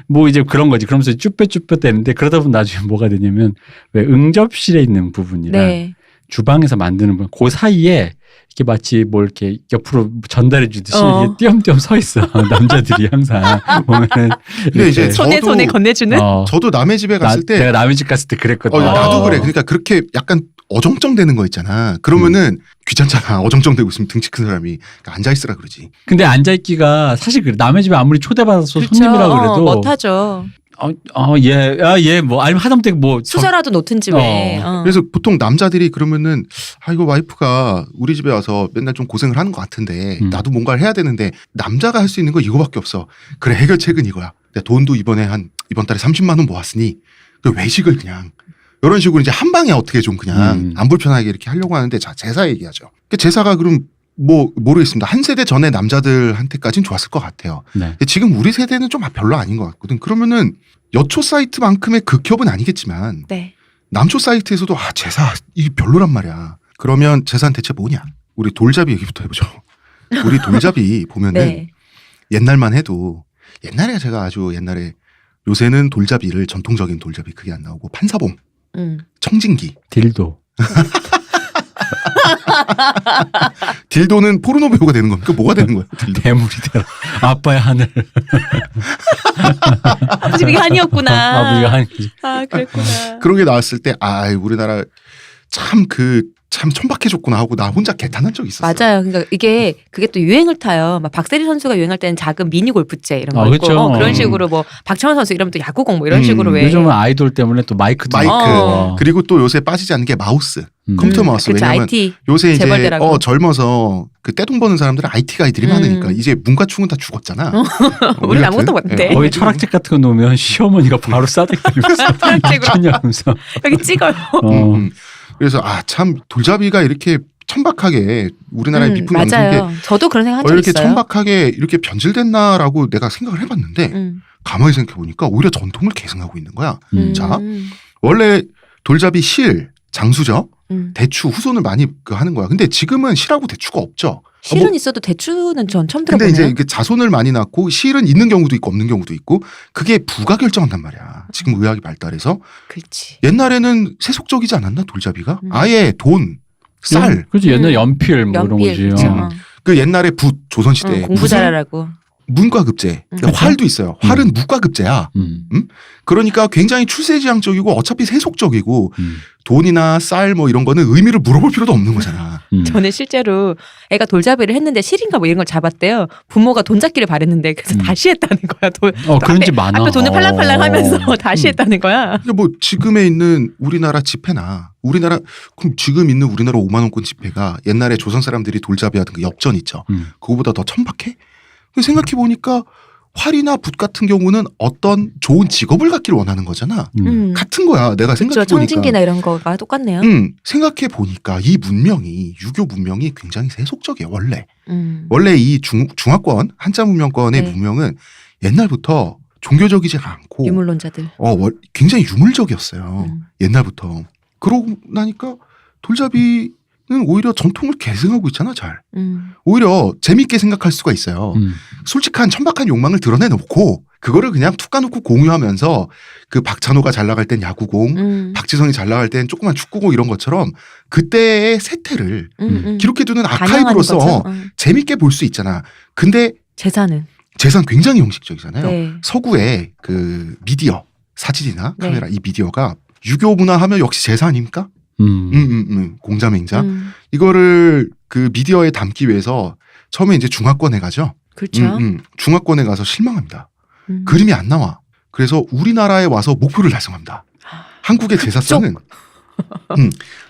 뭐 이제 그런 거지. 그러면서 쭈뼛쭈뼛 되는데 그러다 보면 나중에 뭐가 되냐면 왜 응접실에 있는 부분이랑 네. 주방에서 만드는 분, 그 사이에 이렇게 마치 뭘 이렇게 옆으로 전달해 주듯이 어. 이렇게 띄엄띄엄 서 있어. 남자들이 항상 보면은. 근데 이제 손에 저도- 손에 건네주는. 저도 남의 집에 갔을 때 내가 남의 집 갔을 때 그랬거든. 나도 그래. 그러니까 그렇게 약간 어정쩡대는 거 있잖아. 그러면은 귀찮잖아. 어정쩡대고 있으면 등치 큰 사람이 그러니까 앉아있으라 그러지. 근데 앉아있기가 사실 그래. 남의 집에 아무리 초대받아서 그렇죠. 손님이라 그래도. 못하죠. 뭐 아니면 하다못해 뭐. 수저라도 놓든지 왜. 그래서 보통 남자들이 그러면은 이거 와이프가 우리 집에 와서 맨날 좀 고생을 하는 것 같은데 나도 뭔가를 해야 되는데 남자가 할 수 있는 거 이거밖에 없어. 그래 해결책은 이거야. 내가 돈도 이번 달에 30만 원 모았으니 그 외식을 그냥 이런 식으로 이제 한 방에 어떻게 좀 그냥 안 불편하게 이렇게 하려고 하는데 자 제사 얘기하죠. 그 제사가 그럼 뭐 모르겠습니다. 한 세대 전에 남자들한테까지는 좋았을 것 같아요. 네. 근데 지금 우리 세대는 좀 별로 아닌 것 같거든. 그러면은 여초 사이트만큼의 극협은 아니겠지만 네. 남초 사이트에서도 제사 이게 별로란 말이야. 그러면 제사는 대체 뭐냐? 우리 돌잡이 얘기부터 해보죠. 우리 돌잡이 보면은 네. 옛날만 해도 옛날에 제가 아주 옛날에 요새는 돌잡이를 전통적인 돌잡이 그게 안 나오고 판사봉, 청진기, 딜도. 딜도는 포르노 배우가 되는 겁니까? 뭐가 되는 거야? 딜도. 대물이 되라. 아빠의 하늘. 아버지 이게 아니었구나. 아버지가 하늘. 아 그랬구나. 그런 게 나왔을 때 우리나라 참 천박해졌구나 하고 나 혼자 개탄한 적이 있었어. 맞아요. 그러니까 그게 또 유행을 타요. 막 박세리 선수가 유행할 때는 작은 미니 골프채 이런 거 있고 그렇죠. 그런 식으로 뭐 박찬원 선수 이러면 또 야구공 뭐 이런 식으로 왜 요즘은 아이돌 때문에 또 마이크도 마이크 어. 그리고 또 요새 빠지지 않는 게 마우스, 컴퓨터 마우스. 그쵸, 왜냐면 IT 요새 이제 재벌들하고. 젊어서 그 떼돈 버는 사람들은 IT 가이들이 많으니까 이제 문과충은 다 죽었잖아. 우리는 아무것도 못해. 거의 철학책 같은 거 놓으면 시어머니가 바로 싸대기 들면서 철학책으로 하면서 여기 찍어요. 그래서 참 돌잡이가 이렇게 천박하게 우리나라의 미풍 양성계 맞아요. 저도 그런 생각 한 적 이렇게 있어요. 천박하게 이렇게 변질됐나라고 내가 생각을 해봤는데 가만히 생각해 보니까 오히려 전통을 계승하고 있는 거야. 자, 원래 돌잡이 실, 장수죠. 대추, 후손을 많이 하는 거야. 근데 지금은 실하고 대추가 없죠. 실은 있어도 대추는 전 처음 근데 들어보네요. 이제 이게 자손을 많이 낳고 실은 있는 경우도 있고 없는 경우도 있고 그게 부가 결정한단 말이야. 지금 의학이 발달해서 그렇지. 옛날에는 세속적이지 않았나 돌잡이가? 아예 돈, 쌀. 그렇지. 옛날 연필 뭐 이런 연필, 거지. 그쵸. 그 옛날에 붓 조선시대 공부 잘하라고. 문과급제. 그러니까 활도 있어요. 활은 무과급제야. 그러니까 굉장히 출세지향적이고 어차피 세속적이고 돈이나 쌀 뭐 이런 거는 의미를 물어볼 필요도 없는 거잖아. 저는 실제로 애가 돌잡이를 했는데 실인가 뭐 이런 걸 잡았대요. 부모가 돈 잡기를 바랬는데 그래서 다시 했다는 거야. 그런 집 많아. 앞에 돈을 팔랑팔랑 하면서 다시 했다는 거야. 그러니까 뭐 지금에 있는 우리나라 지폐나 그럼 지금 있는 우리나라 5만 원권 지폐가 옛날에 조선 사람들이 돌잡이 하던 그 엽전 있죠. 그거보다 더 천박해? 생각해 보니까 활이나 붓 같은 경우는 어떤 좋은 직업을 갖기를 원하는 거잖아. 같은 거야. 내가 생각해 보니까. 청진기나 이런 거가 똑같네요. 생각해 보니까 이 문명이 유교 문명이 굉장히 세속적이에요. 원래. 음. 원래 이 중화권 한자 문명권의 네. 문명은 옛날부터 종교적이지 않고 유물론자들. 굉장히 유물적이었어요. 옛날부터. 그러고 나니까 돌잡이는 오히려 전통을 계승하고 있잖아. 잘. 오히려 재밌게 생각할 수가 있어요. 솔직한 천박한 욕망을 드러내놓고 그거를 그냥 툭 까놓고 공유하면서 그 박찬호가 잘 나갈 땐 야구공, 박지성이 잘 나갈 땐 조그만 축구공 이런 것처럼 그때의 세태를 기록해두는 아카이브로서 재밌게 볼 수 있잖아. 근데 재산은 굉장히 형식적이잖아요. 네. 서구의 그 미디어, 사진이나 네. 카메라 이 미디어가 유교 문화 하면 역시 제사 아닙니까? 공자맹자. 이거를 그 미디어에 담기 위해서 처음에 이제 중화권에 가죠. 그렇죠. 중화권에 가서 실망합니다. 그림이 안 나와. 그래서 우리나라에 와서 목표를 달성합니다. 한국의 제사상은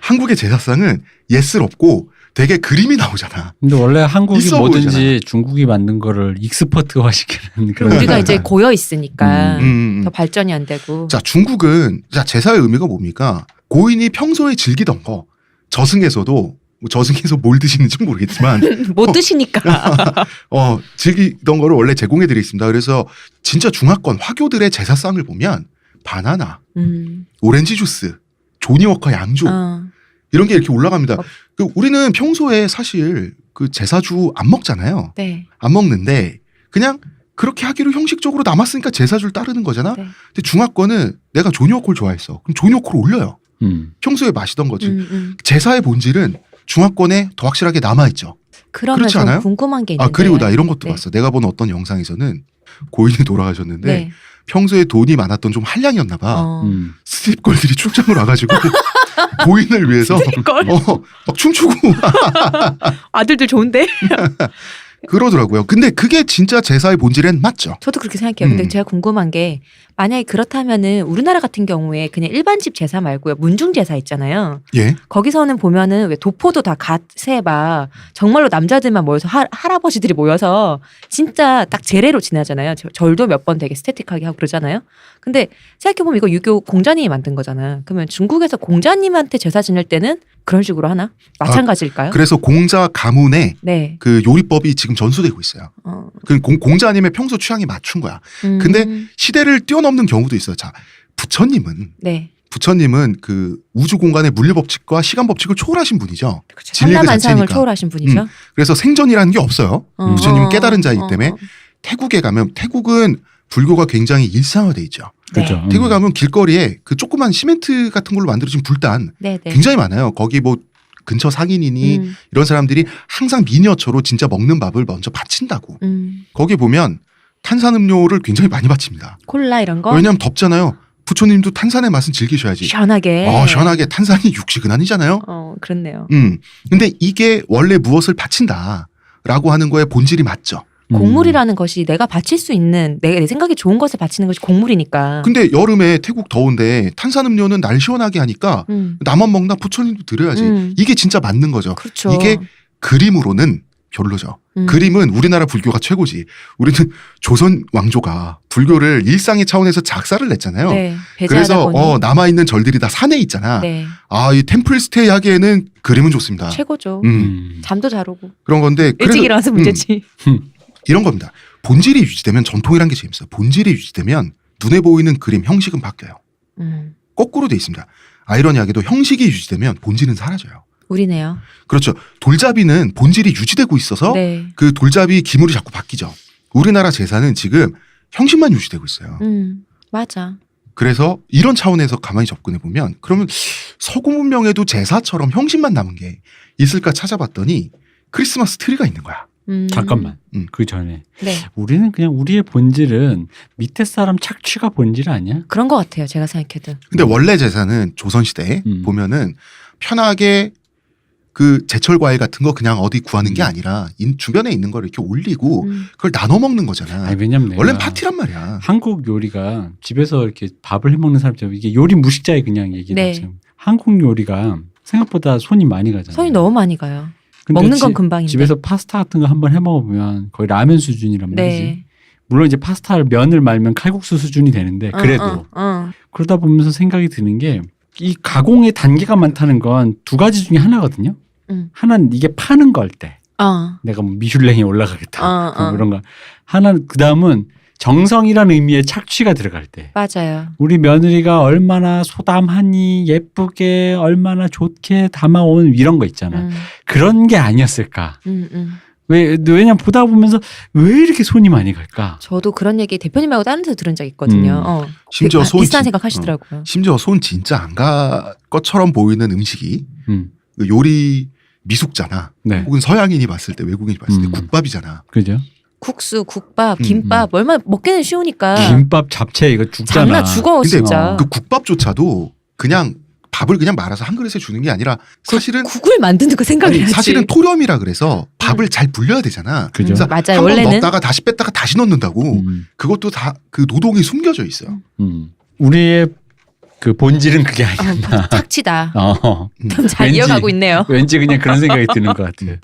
한국의 제사상은 예스럽고 되게 그림이 나오잖아. 근데 원래 한국이 있어 뭐든지 보이잖아. 중국이 만든 거를 익스퍼트화 시키는 그런. 우리가 이제 고여 있으니까 음. 더 발전이 안 되고. 자, 중국은 제사의 의미가 뭡니까? 고인이 평소에 즐기던 거 저승에서도 뭐 저승에서 뭘 드시는지 모르겠지만 못 드시니까. 즐기던 거를 원래 제공해 드리겠습니다. 그래서 진짜 중화권 화교들의 제사상을 보면 바나나, 오렌지 주스, 조니워커 양주 이런 게 이렇게 올라갑니다. 우리는 평소에 사실 그 제사주 안 먹잖아요. 네. 안 먹는데 그냥 그렇게 하기로 형식적으로 남았으니까 제사주를 따르는 거잖아. 네. 근데 중화권은 내가 조니워커를 좋아했어. 그럼 조니워커를 올려요. 평소에 마시던 거지. 제사의 본질은 중화권에 더 확실하게 남아있죠. 그러면 그렇지 좀 않아요? 궁금한 게 있는데. 아 그리고 나 이런 것도 네. 봤어. 내가 본 어떤 영상에서는 고인이 돌아가셨는데 네. 평소에 돈이 많았던 좀 한량이었나 봐. 스트립걸들이 출장을 와가지고 고인을 위해서 막 춤추고 아들들 좋은데? 그러더라고요. 근데 그게 진짜 제사의 본질엔 맞죠. 저도 그렇게 생각해요. 근데 음. 제가 궁금한 게 만약에 그렇다면은 우리나라 같은 경우에 그냥 일반 집 제사 말고요. 문중 제사 있잖아요. 예. 거기서는 보면은 왜 도포도 다 갓세 막 정말로 남자들만 모여서 할아버지들이 모여서 진짜 딱 제례로 지나잖아요. 절도 몇 번 되게 스태틱하게 하고 그러잖아요. 근데 생각해보면 이거 유교 공자님이 만든 거잖아. 그러면 중국에서 공자님한테 제사 지낼 때는 그런 식으로 하나? 마찬가지일까요? 그래서 공자 가문에 네. 그 요리법이 지금 전수되고 있어요. 그 공자님의 평소 취향에 맞춘 거야. 근데 시대를 뛰어넘는 경우도 있어요. 자, 부처님은 네. 그 우주 공간의 물리 법칙과 시간 법칙을 초월하신 분이죠. 그렇죠. 진리의 그 천남만상을 자체니까. 초월하신 분이죠. 그래서 생전이라는 게 없어요. 부처님은 깨달은 자이기 때문에 태국에 가면 태국은 불교가 굉장히 일상화돼 있죠. 그렇죠. 태국에 가면 길거리에 그 조그만 시멘트 같은 걸로 만들어진 불단 네, 네. 굉장히 많아요. 거기 뭐 근처 상인이니 이런 사람들이 항상 미니어처로 진짜 먹는 밥을 먼저 바친다고. 거기 보면 탄산음료를 굉장히 많이 바칩니다. 콜라 이런 거? 왜냐하면 덥잖아요. 부처님도 탄산의 맛은 즐기셔야지. 시원하게. 시원하게 탄산이 육식은아니잖아요. 그렇네요. 근데 이게 원래 무엇을 바친다라고 하는 거에 본질이 맞죠. 곡물이라는 것이 내가 바칠 수 있는 내 생각에 좋은 것을 바치는 것이 곡물이니까. 근데 여름에 태국 더운데 탄산음료는 날 시원하게 하니까 나만 먹나 부처님도 드려야지. 이게 진짜 맞는 거죠. 그렇죠. 이게 그림으로는 별로죠. 그림은 우리나라 불교가 최고지. 우리는 조선 왕조가 불교를 일상의 차원에서 작사를 냈잖아요. 네, 그래서 남아있는 절들이 다 산에 있잖아. 네. 이 템플 스테이 하기에는 그림은 좋습니다. 최고죠. 잠도 잘 오고. 그런 건데 일찍 일어나서 문제지. 이런 겁니다. 본질이 유지되면 전통이란 게 재밌어요. 본질이 유지되면 눈에 보이는 그림 형식은 바뀌어요. 거꾸로 돼 있습니다. 아이러니하게도 형식이 유지되면 본질은 사라져요. 우리네요. 그렇죠. 돌잡이는 본질이 유지되고 있어서 네. 그 돌잡이 기물이 자꾸 바뀌죠. 우리나라 제사는 지금 형식만 유지되고 있어요. 맞아. 그래서 이런 차원에서 가만히 접근해 보면 그러면 서구 문명에도 제사처럼 형식만 남은 게 있을까 찾아봤더니 크리스마스 트리가 있는 거야. 잠깐만. 그 전에 네. 우리는 그냥 우리의 본질은 밑에 사람 착취가 본질 아니야? 그런 것 같아요. 제가 생각해도. 근데 원래 제사는 조선시대에 보면은 편하게 그 제철 과일 같은 거 그냥 어디 구하는 게 아니라 주변에 있는 걸 이렇게 올리고 그걸 나눠 먹는 거잖아. 아니, 왜냐면 원래는 파티란 말이야. 한국 요리가 집에서 이렇게 밥을 해 먹는 사람처럼 이게 요리 무식자에 그냥 얘기를 네. 하죠. 한국 요리가 생각보다 손이 많이 가잖아요. 손이 너무 많이 가요. 근데 먹는 건 금방인데. 집에서 파스타 같은 거 한번 해 먹어보면 거의 라면 수준이란 말이지. 네. 물론 이제 파스타를 면을 말면 칼국수 수준이 되는데 그래도 그러다 보면서 생각이 드는 게 이 가공의 단계가 많다는 건 두 가지 중에 하나거든요. 하나는 이게 파는 걸 때 내가 뭐 미슐랭에 올라가겠다 뭐 이런 거. 하나는 그다음은 정성이라는 의미의 착취가 들어갈 때. 맞아요. 우리 며느리가 얼마나 소담하니 예쁘게 얼마나 좋게 담아온 이런 거 있잖아. 그런 게 아니었을까. 왜냐면 보다 보면서 왜 이렇게 손이 많이 갈까? 저도 그런 얘기 대표님 말고 다른 데서 들은 적 있거든요. 심지어 손 비슷한 생각 하시더라고요. 심지어 손 진짜 안 가 것처럼 보이는 음식이 그 요리 미숙자나 네. 혹은 서양인이 봤을 때 외국인이 봤을 때 국밥이잖아. 그죠? 국수, 국밥, 김밥 얼마나 먹기는 쉬우니까. 김밥, 잡채 이거 죽잖아. 장난 죽어 근데 진짜. 그 국밥조차도 그냥 밥을 그냥 말아서 한 그릇에 주는 게 아니라 사실은 국을 만드는 거 생각해야지. 사실은 토렴이라 그래서 밥을 잘 불려야 되잖아. 그죠? 그래서 맞아요. 한 번 원래는. 넣었다가 다시 뺐다가 다시 넣는다고. 그것도 다 그 노동이 숨겨져 있어요. 우리의 그 본질은 그게 아니었나. 착취다. 잘 왠지- 이어가고 있네요. 왠지 그냥 그런 생각이 드는 것 같아요.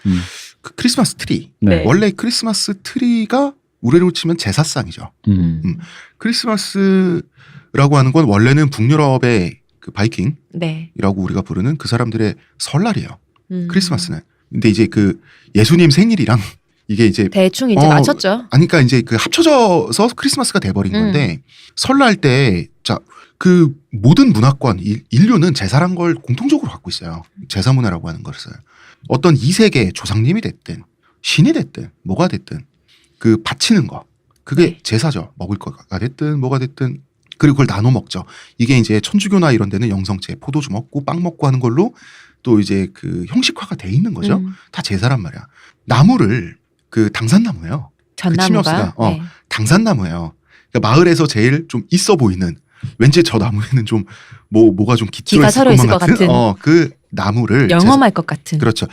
그 크리스마스 트리. 네. 원래 크리스마스 트리가 우리로 치면 제사상이죠. 크리스마스라고 하는 건 원래는 북유럽의 그 바이킹이라고 네. 우리가 부르는 그 사람들의 설날이에요. 크리스마스는. 근데 이제 그 예수님 생일이랑 이게 이제 대충 이제 맞췄죠. 아니 그러니까 이제 그 합쳐져서 크리스마스가 돼버린 건데 설날 때 자 그 모든 문화권 인류는 제사란 걸 공통적으로 갖고 있어요. 제사 문화라고 하는 것을 어떤 이세계 조상님이 됐든 신이 됐든 뭐가 됐든 그 바치는 거 그게 네. 제사죠. 먹을 거가 됐든 뭐가 됐든 그리고 그걸 나눠 먹죠. 이게 이제 천주교나 이런 데는 영성제, 포도주 먹고 빵 먹고 하는 걸로 또 이제 그 형식화가 돼 있는 거죠. 다 제사란 말이야. 나무를 그 당산나무예요. 전나무가. 네. 당산나무예요. 그러니까 마을에서 제일 좀 있어 보이는 왠지 저 나무에는 좀 뭐가 좀 기가 서려 있을 것 같은. 그 나무를 영험할 것 같은. 그렇죠.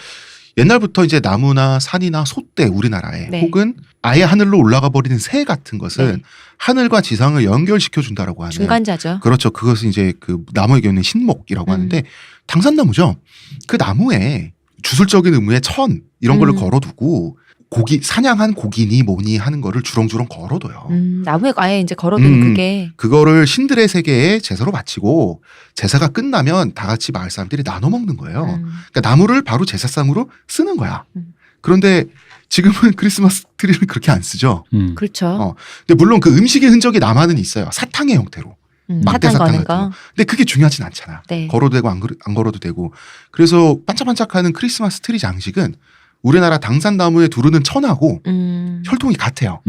옛날부터 이제 나무나 산이나 솥대 우리나라에 네. 혹은 아예 하늘로 올라가 버리는 새 같은 것은 네. 하늘과 지상을 연결시켜 준다라고 하는. 중간자죠. 그렇죠. 그것은 이제 그 나무의 경우는 신목이라고 하는데 당산나무죠. 그 나무에 주술적인 의무에 천 이런 거를 걸어두고 고기 사냥한 고기니 뭐니 하는 거를 주렁주렁 걸어둬요. 나무에 아예 이제 걸어둔 그게. 그거를 신들의 세계에 제사로 바치고 제사가 끝나면 다 같이 마을 사람들이 나눠 먹는 거예요. 그러니까 나무를 바로 제사상으로 쓰는 거야. 그런데 지금은 크리스마스 트리를 그렇게 안 쓰죠. 그렇죠. 근데 물론 그 음식의 흔적이 남아는 있어요. 사탕의 형태로. 막대 사탕 사탕 거는 같은 거. 거. 근데 그게 중요하진 않잖아. 네. 걸어도 되고 안 걸어도 되고. 그래서 반짝반짝하는 크리스마스 트리 장식은 우리나라 당산나무에 두르는 천하고 혈통이 같아요.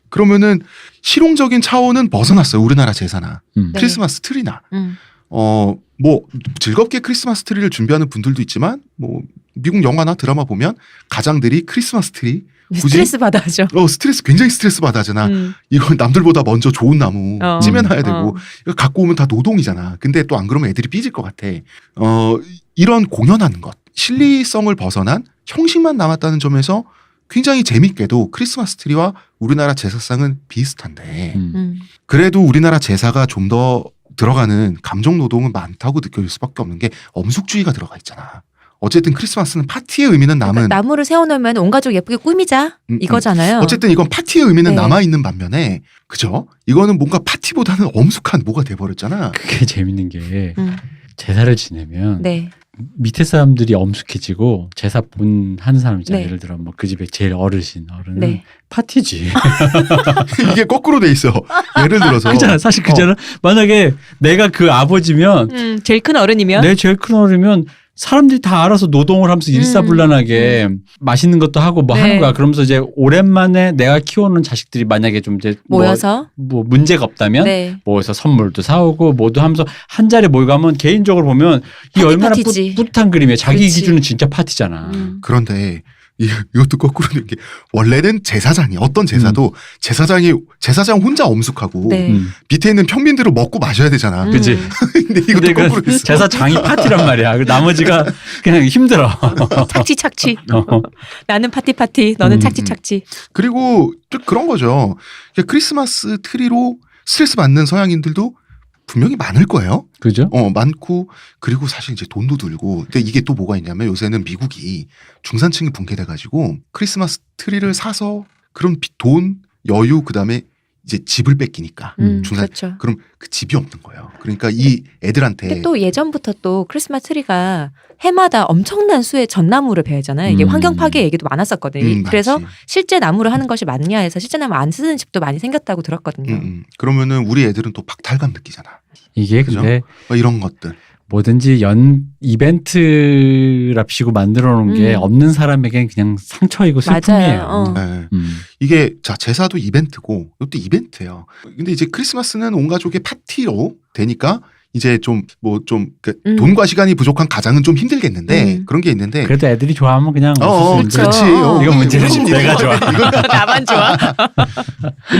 그러면은 실용적인 차원은 벗어났어요. 우리나라 제사나 네. 크리스마스 트리나. 뭐 즐겁게 크리스마스 트리를 준비하는 분들도 있지만 뭐 미국 영화나 드라마 보면 가장들이 크리스마스 트리 스트레스 받아죠. 스트레스 굉장히 스트레스 받아잖아. 이건 남들보다 먼저 좋은 나무 찜해놔야 되고 이거 갖고 오면 다 노동이잖아. 근데 또 안 그러면 애들이 삐질 것 같아. 이런 공연하는 것 실리성을 벗어난 형식만 남았다는 점에서 굉장히 재밌게도 크리스마스 트리와 우리나라 제사상은 비슷한데 그래도 우리나라 제사가 좀 더 들어가는 감정 노동은 많다고 느껴질 수밖에 없는 게 엄숙주의가 들어가 있잖아. 어쨌든 크리스마스는 파티의 의미는 남은 그러니까 나무를 세워놓으면 온 가족 예쁘게 꾸미자 이거잖아요. 어쨌든 이건 파티의 의미는 네. 남아있는 반면에 그죠? 이거는 뭔가 파티보다는 엄숙한 뭐가 돼버렸잖아. 그게 재밌는 게 제사를 지내면 네. 밑에 사람들이 엄숙해지고 제사 하는 사람 있잖아요. 네. 예를 들어 뭐 그 집에 제일 어른은 네. 파티지. 이게 거꾸로 돼 있어. 예를 들어서 그잖아. 사실 그잖아. 만약에 내가 그 아버지면 제일 큰 어른이면 내 제일 큰 어른이면 사람들이 다 알아서 노동을 하면서 일사불란하게 맛있는 것도 하고 뭐 네. 하는 거야. 그러면서 이제 오랜만에 내가 키우는 자식들이 만약에 좀 이제 모여서 뭐 문제가 없다면 네. 모여서 선물도 사오고 뭐도 하면서 한 자리에 모여 가면 개인적으로 보면 이 얼마나 파티지. 뿌듯한 그림이야. 자기 그렇지. 기준은 진짜 파티잖아. 그런데 이것도 거꾸로 된 게 원래는 제사장이 어떤 제사도 제사장 혼자 엄숙하고 네. 밑에 있는 평민들을 먹고 마셔야 되잖아. 그치? 근데 이것도 근데 거꾸로 그 됐어. 제사장이 파티란 말이야. 그 나머지가 그냥 힘들어. 착취. 나는 파티, 너는 착취. 그리고 또 그런 거죠. 크리스마스 트리로 스트레스 받는 서양인들도 분명히 많을 거예요. 그죠? 많고 그리고 사실 이제 돈도 들고. 근데 이게 또 뭐가 있냐면 요새는 미국이 중산층이 붕괴돼가지고 크리스마스 트리를 사서 그런 돈, 여유 그다음에 이제 집을 뺏기니까 그렇죠. 그럼 그 집이 없는 거예요. 그러니까 이 애들한테 근데 또 예전부터 또 크리스마스 트리가 해마다 엄청난 수의 전나무를 베잖아요. 이게 환경 파괴 얘기도 많았었거든요. 그래서 맞지. 실제 나무를 하는 것이 맞냐 해서 실제 나무 안 쓰는 집도 많이 생겼다고 들었거든요. 그러면은 우리 애들은 또 박탈감 느끼잖아. 이게 그죠? 근데 이런 것들. 뭐든지 이벤트랍시고 만들어 놓은 게 없는 사람에겐 그냥 상처이고 슬픔이에요. 네. 이게 자 제사도 이벤트고 이것도 이벤트예요. 근데 이제 크리스마스는 온 가족의 파티로 되니까 이제 좀 돈과 시간이 부족한 가장은 좀 힘들겠는데 그런 게 있는데 그래도 애들이 좋아하면 그냥 그렇죠. 그렇지. 이거 문제는 내가 좋아. 나만 좋아.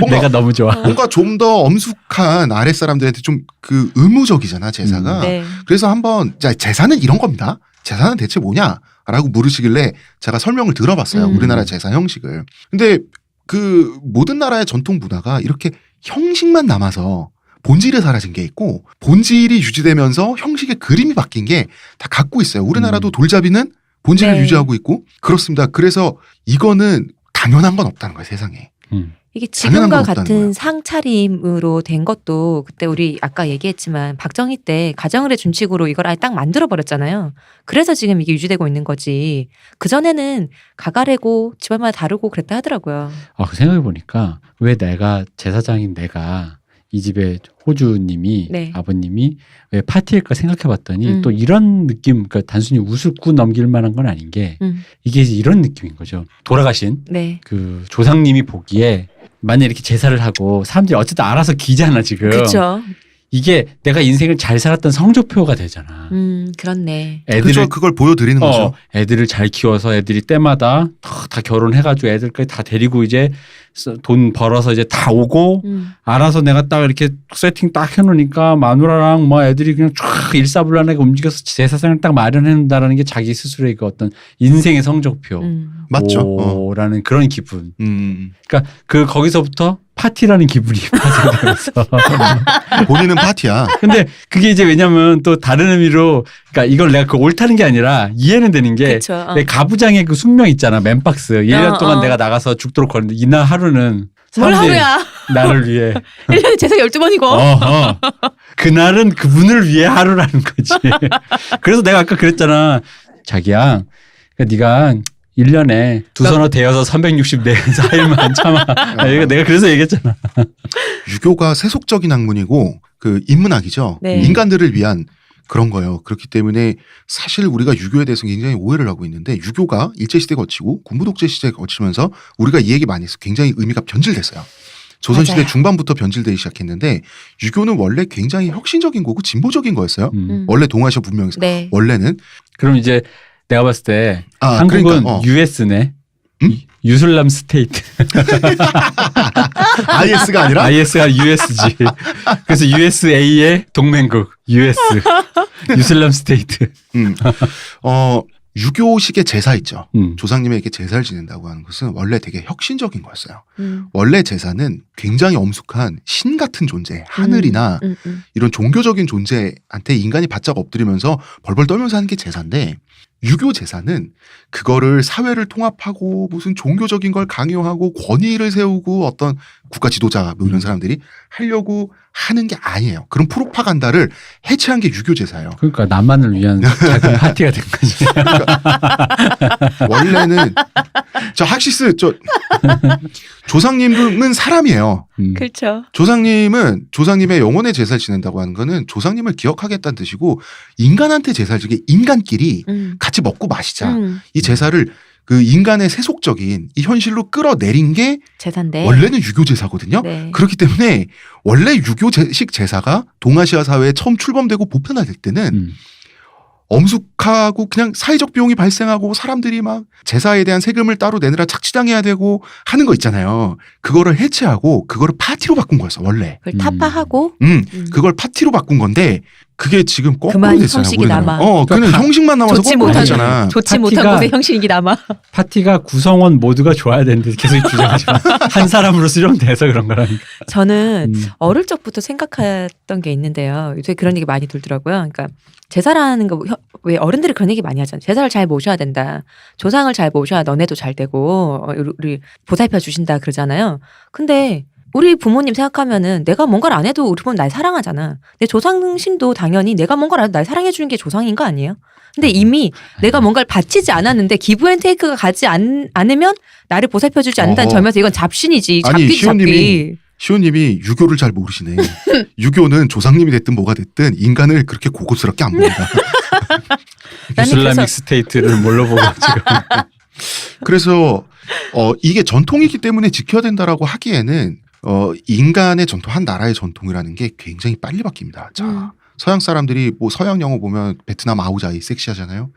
내가 너무 좋아. 뭔가 좀 더 엄숙한 아랫사람들한테 좀 그 의무적이잖아 제사가. 네. 그래서 한번 자 제사는 이런 겁니다. 제사는 대체 뭐냐라고 물으시길래 제가 설명을 들어봤어요. 우리나라 제사 형식을. 근데 그 모든 나라의 전통 문화가 이렇게 형식만 남아서 본질이 사라진 게 있고 본질이 유지되면서 형식의 그림이 바뀐 게 다 갖고 있어요. 우리나라도 돌잡이는 본질을 네. 유지하고 있고 그렇습니다. 그래서 이거는 당연한 건 없다는 거예요. 세상에. 이게 당연한 지금과 건 없다는 같은 거야. 상차림으로 된 것도 그때 우리 아까 얘기했지만 박정희 때 가정의례 준칙으로 이걸 아예 딱 만들어 버렸잖아요. 그래서 지금 이게 유지되고 있는 거지. 그전에는 가가래고 집안마다 다르고 그랬다 하더라고요. 그 생각해 보니까 왜 내가 제사장인 내가 이 집에 호주님이 네. 아버님이 왜 파티일까 생각해 봤더니 또 이런 느낌, 그러니까 단순히 우습고 넘길 만한 건 아닌 게 이게 이런 느낌인 거죠. 돌아가신 네. 그 조상님이 보기에 만약 이렇게 제사를 하고 사람들이 어쨌든 알아서 기잖아 지금. 그렇죠. 이게 내가 인생을 잘 살았던 성적표가 되잖아. 그렇네. 애들을 그렇죠. 그걸 보여드리는 거죠. 애들을 잘 키워서 애들이 때마다 다 결혼해가지고 애들까지 다 데리고 이제 돈 벌어서 이제 다 오고 알아서 내가 딱 이렇게 세팅 딱 해놓으니까 마누라랑 뭐 애들이 그냥 쫙 일사불란하게 움직여서 제사상을 딱 마련해놓는다라는 게 자기 스스로의 그 어떤 인생의 성적표. 맞죠. 라는 그런 기분. 음. 그러니까 거기서부터 파티라는 기분이 파생되면서. 본인은 파티야. 근데 그게 이제 왜냐면 또 다른 의미로 그러니까 이걸 내가 옳다는 게 아니라 이해는 되는 게 그쵸, 내 가부장의 그 숙명 있잖아. 맨박스. 1년 동안 내가 나가서 죽도록 걸는데 이날 하루는 뭘 사람들이 하루야. 나를 위해 1년에 제사 12번이고. 그날은 그분을 위해 하루라는 거지. 그래서 내가 아까 그랬잖아. 자기야. 그러니까 네가 1년에 두 선어 대여서 364일만 참아. 내가 그래서 얘기했잖아. 유교가 세속적인 학문이고 그 인문학이죠. 네. 인간들을 위한 그런 거예요. 그렇기 때문에 사실 우리가 유교에 대해서 굉장히 오해를 하고 있는데 유교가 일제시대 거치고 군부독재 시대 거치면서 우리가 이 얘기 많이 해서 굉장히 의미가 변질됐어요. 조선시대 맞아요. 중반부터 변질되기 시작했는데 유교는 원래 굉장히 혁신적인 거고 진보적인 거였어요. 음. 원래 동아시아 문명에서. 네. 원래는. 그럼 이제 내가 봤을 때 한국은 그러니까, US네. 음? 유슬람 스테이트. IS가 아니라 IS가 USG. 그래서 USA의 동맹국 US. 유슬람 스테이트. 유교식의 제사 있죠. 음. 조상님에게 제사를 지낸다고 하는 것은 원래 되게 혁신적인 거였어요. 음. 원래 제사는 굉장히 엄숙한 신 같은 존재, 하늘이나 이런 종교적인 존재한테 인간이 바짝 엎드리면서 벌벌 떨면서 하는 게 제사인데 유교 제사는 그거를 사회를 통합하고 무슨 종교적인 걸 강요하고 권위를 세우고 어떤 국가 지도자 뭐 이런 사람들이 하려고 하는 게 아니에요. 그런 프로파간다를 해체한 게 유교 제사예요. 그러니까 나만을 위한 작은 파티가 된 거지. 원래는 저 학시스 조상님은 사람이에요. 그렇죠. 조상님의 영혼의 제사를 지낸다고 하는 거는 조상님을 기억하겠다는 뜻이고 인간한테 제사를 지게 인간끼리 같이 먹고 마시자. 이 제사를 그 인간의 세속적인 이 현실로 끌어내린 게 제사인데. 원래는 유교 제사거든요. 네. 그렇기 때문에 원래 유교식 제사가 동아시아 사회에 처음 출범되고 보편화될 때는 엄숙하고 그냥 사회적 비용이 발생하고 사람들이 막 제사에 대한 세금을 따로 내느라 착취당해야 되고 하는 거 있잖아요. 그거를 해체하고 그거를 파티로 바꾼 거였어 원래. 그걸 타파하고 그걸 파티로 바꾼 건데 그게 지금 거꾸로 그만 됐어요. 형식이 우리나라. 남아. 그냥 형식만 남아서 좋지 거꾸로 못한 됐잖아. 좋지 못한 파티가- 곳에 형식이 남아. 파티가 구성원 모두가 좋아야 되는데 계속 주장하지만 한 사람으로 수렴돼서 그런 거라니까. 저는 어릴 적부터 생각했던 게 있는데요. 요새 그런 얘기 많이 들더라고요. 그러니까 제사라는 거 왜 어른들이 그런 얘기 많이 하잖아요. 제사를 잘 모셔야 된다. 조상을 잘 모셔야 너네도 잘 되고 우리 보살펴 주신다 그러잖아요. 근데 우리 부모님 생각하면은 내가 뭔가를 안 해도 우리 부모는 날 사랑하잖아. 내 조상신도 당연히 내가 뭔가를 안 해도 날 사랑해 주는 게 조상인 거 아니에요? 근데 이미 내가 뭔가를 바치지 않았는데 기브 앤 테이크가 가지 않으면 나를 보살펴 주지 않는다는 점에서 이건 잡신이지. 아니, 잡기지 잡기. 시호님이 유교를 잘 모르시네. 유교는 조상님이 됐든 뭐가 됐든 인간을 그렇게 고급스럽게 안 봅니다. 이슬라믹 스테이트를 뭘로 보고 지금. 그래서 이게 전통이기 때문에 지켜야 된다라고 하기에는 인간의 전통, 한 나라의 전통이라는 게 굉장히 빨리 바뀝니다. 자, 서양 사람들이 뭐 서양 영화 보면 베트남 아우자이 섹시하잖아요.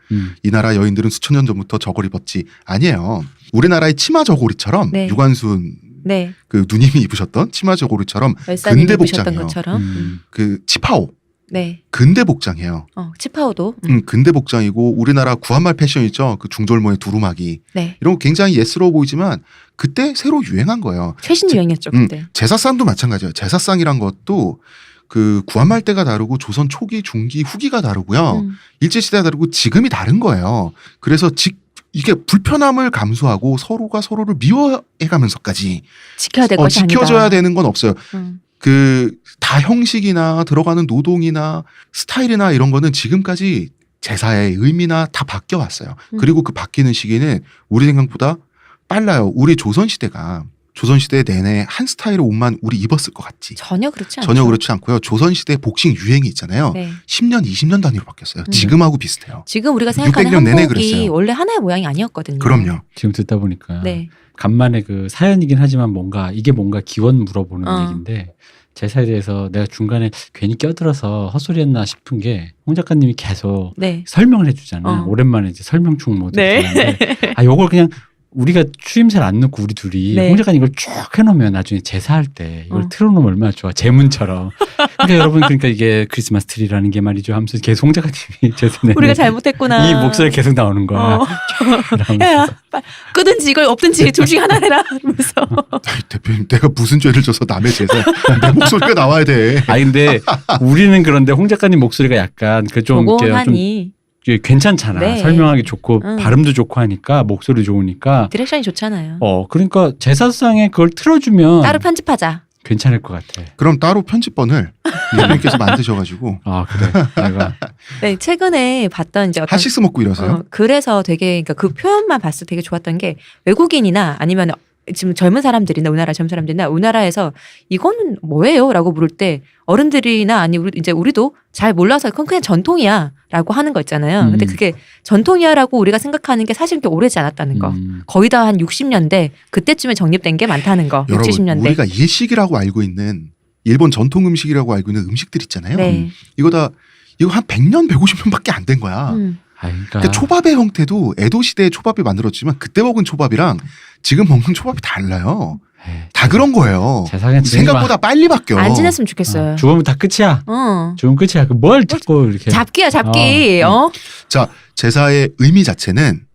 이 나라 여인들은 수천 년 전부터 저고리 입었지. 아니에요. 우리나라의 치마 저고리처럼 네. 유관순 네. 그 누님이 입으셨던 치마 저고리처럼 열사님이 근대 입으셨던 복장이에요. 것처럼. 그 치파오 네. 근대 복장이에요. 치파오도. 근대 복장이고 우리나라 구한말 패션 있죠. 그 중절모의 두루마기 네. 이런 거 굉장히 예스러워 보이지만 그때 새로 유행한 거예요. 최신 유행이었죠 그때. 제사상도 마찬가지예요. 제사상이란 것도 그 구한말 때가 다르고 조선 초기, 중기, 후기가 다르고요. 일제시대가 다르고 지금이 다른 거예요. 그래서 이게 불편함을 감수하고 서로가 서로를 미워해가면서까지 지켜야 될 것이 아니다. 지켜줘야 되는 건 없어요. 그 다 형식이나 들어가는 노동이나 스타일이나 이런 거는 지금까지 제사의 의미나 다 바뀌어 왔어요. 그리고 그 바뀌는 시기는 우리 생각보다 빨라요. 우리 조선시대가 조선시대 내내 한 스타일의 옷만 우리 입었을 것 같지? 전혀 그렇지 않죠. 전혀 그렇지 않고요. 조선시대 복싱 유행이 있잖아요. 네. 10년, 20년 단위로 바뀌었어요. 지금하고 비슷해요. 지금 우리가 생각하는 600년 내내 한복이 그랬어요. 원래 하나의 모양이 아니었거든요. 그럼요. 지금 듣다 보니까 네. 간만에 그 사연이긴 하지만 이게 뭔가 기원 물어보는 얘기인데 제사에 대해서 내가 중간에 괜히 껴들어서 헛소리했나 싶은 게 홍 작가님이 계속 네. 설명을 해주잖아요. 오랜만에 이제 설명충 모드. 네. 요걸 그냥 우리가 추임새를 안 넣고 우리 둘이 네. 홍 작가님 이걸 쭉 해놓으면 나중에 제사할 때 이걸 틀어놓으면 얼마나 좋아. 제문처럼. 그러니까 여러분 그러니까 이게 크리스마스 트리라는 게 말이죠 하면서 계속 홍 작가님이 제사에 우리가 잘못했구나. 이 목소리 계속 나오는 거야. 야, 끄든지 이걸 없든지 둘 중에 하나 해라. 이러면서. 아이, 대표님, 내가 무슨 죄를 져서 남의 제사 내 목소리가 나와야 돼. 아니 근데 우리는 그런데 홍 작가님 목소리가 약간 그 좀 조곤하니. 괜찮잖아. 네. 설명하기 좋고 발음도 좋고 하니까 목소리 좋으니까. 디렉션이 좋잖아요. 그러니까 제사상에 그걸 틀어주면 따로 편집하자. 괜찮을 것 같아. 그럼 따로 편집본을 대표님께서 만드셔가지고 아 그래. 내가 네, 최근에 봤던 이제 어떤 하식스 먹고 이러세요? 그래서 되게 그러니까 그 표현만 봤을 때 되게 좋았던 게 외국인이나 아니면 지금 젊은 사람들이나 우리나라 젊은 사람들이나 우리나라에서 이거는 뭐예요?라고 물을 때 어른들이나 아니 이제 우리도 잘 몰라서 그건 그냥 전통이야라고 하는 거 있잖아요. 근데 그게 전통이야라고 우리가 생각하는 게 사실 그렇게 오래지 않았다는 거. 거의 다 한 60년대 그때쯤에 정립된 게 많다는 거. 60, 여러분 70년대. 우리가 일식이라고 알고 있는 일본 전통 음식이라고 알고 있는 음식들 있잖아요. 네. 이거 한 100년, 150년밖에 안 된 거야. 그러니까 초밥의 형태도 에도 시대에 초밥이 만들었지만 그때 먹은 초밥이랑 지금 먹는 초밥이 달라요. 다 그런 거예요. 생각보다 빨리 바뀌어. 안 지냈으면 좋겠어요. 죽으면 다 끝이야. 죽으면 끝이야. 뭘 자꾸 이렇게. 잡기야 잡기. 자, 제사의 의미 자체는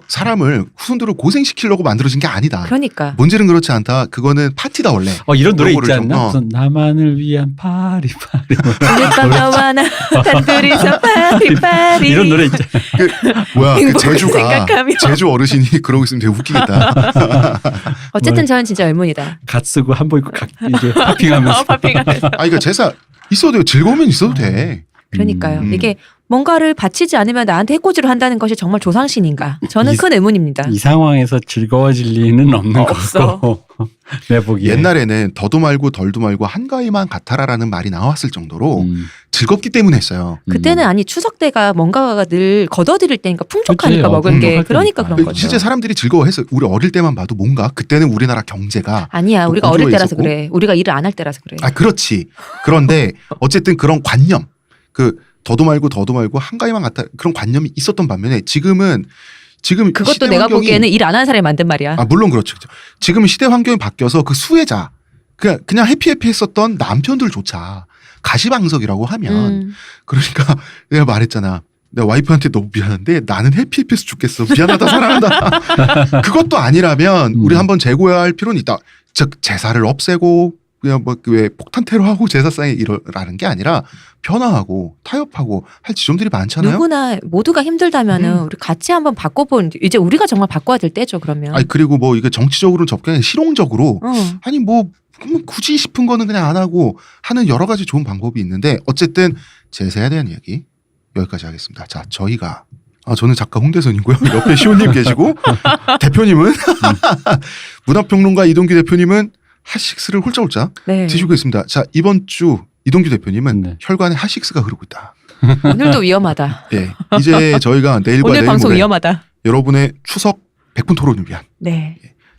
사람을 후손들을 고생시키려고 만들어진 게 아니다. 그러니까. 본질은 그렇지 않다. 그거는 파티다 원래. 이런 노래 있지 않나? 나만을 위한 파리파리. 오늘 너와 나 단둘이서 파리파리. 이런 노래 있잖아. 그 제주 어르신이 그러고 있으면 되게 웃기겠다. 어쨌든 저는 진짜 의문이다. 갓 쓰고 한복 입고 이제 파핑하면서. 파핑하면서. 이거 제사 있어도 돼요. 즐거우면 있어도 돼. 그러니까요. 이게 뭔가를 바치지 않으면 나한테 해코지를 한다는 것이 정말 조상신인가? 저는 큰 의문입니다. 이 상황에서 즐거워질 리는 없는 거고. 내 보기에. 옛날에는 더도 말고 덜도 말고 한가위만 같아라라는 말이 나왔을 정도로 즐겁기 때문에 했어요. 그때는 아니 추석 때가 뭔가가 늘 걷어들일 때니까 풍족하니까 먹을 게 그러니까 그런 거죠. 실제 사람들이 즐거워했어요. 우리 어릴 때만 봐도 뭔가 그때는 우리나라 경제가 아니야. 우리가 어릴 때라서 그래. 우리가 일을 안 할 때라서 그래. 그렇지. 그런데 어쨌든 그런 관념 더도 말고 한가위만 같아 그런 관념이 있었던 반면에 지금 그것도 내가 보기에는 일 안 하는 사람이 만든 말이야. 물론 그렇죠. 지금은 시대 환경이 바뀌어서 그 수혜자 그냥 해피했었던 남편들조차 가시방석이라고 하면 그러니까 내가 말했잖아. 내가 와이프한테 너무 미안한데 나는 해피해서 죽겠어. 미안하다 사랑한다. 그것도 아니라면 우리 한번 재고해야 할 필요는 있다. 즉 제사를 없애고 그냥 왜 폭탄 테러하고 제사상에 이러라는 게 아니라 변화하고 타협하고 할 지점들이 많잖아요. 누구나 모두가 힘들다면은 우리 같이 한번 바꿔본 이제 우리가 정말 바꿔야 될 때죠. 그러면. 그리고 이게 정치적으로는 접근이 실용적으로 굳이 싶은 거는 그냥 안 하고 하는 여러 가지 좋은 방법이 있는데 어쨌든 제사에 대한 이야기 여기까지 하겠습니다. 자, 저희가 저는 작가 홍대선이고요. 옆에 시호님 계시고 대표님은 문화평론가 이동규 대표님은 하식스를 홀짝홀짝 드시고 있습니다. 자, 이번 주 이동규 대표님은 혈관에 하식스가 흐르고 있다. 오늘도 위험하다. 네, 이제 저희가 내일과 오늘 내일 방송 모레 위험하다. 여러분의 추석 100분 토론을 위한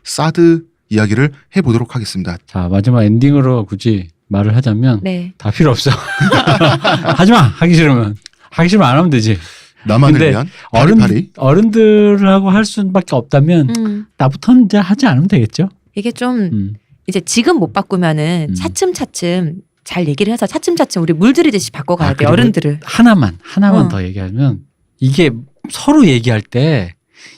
사드 이야기를 해보도록 하겠습니다. 자, 마지막 엔딩으로 굳이 말을 하자면 다 필요 없어. 하지마. 하기 싫으면 안 하면 되지. 나만을 위한 파리파리. 어른들하고 할 수밖에 없다면 나부터는 이제 하지 않으면 되겠죠. 이게 좀 이제 지금 못 바꾸면은 차츰차츰 잘 얘기를 해서 차츰차츰 우리 물들이듯이 바꿔가야 돼. 어른들을. 하나만 더 얘기하면 이게 서로 얘기할 때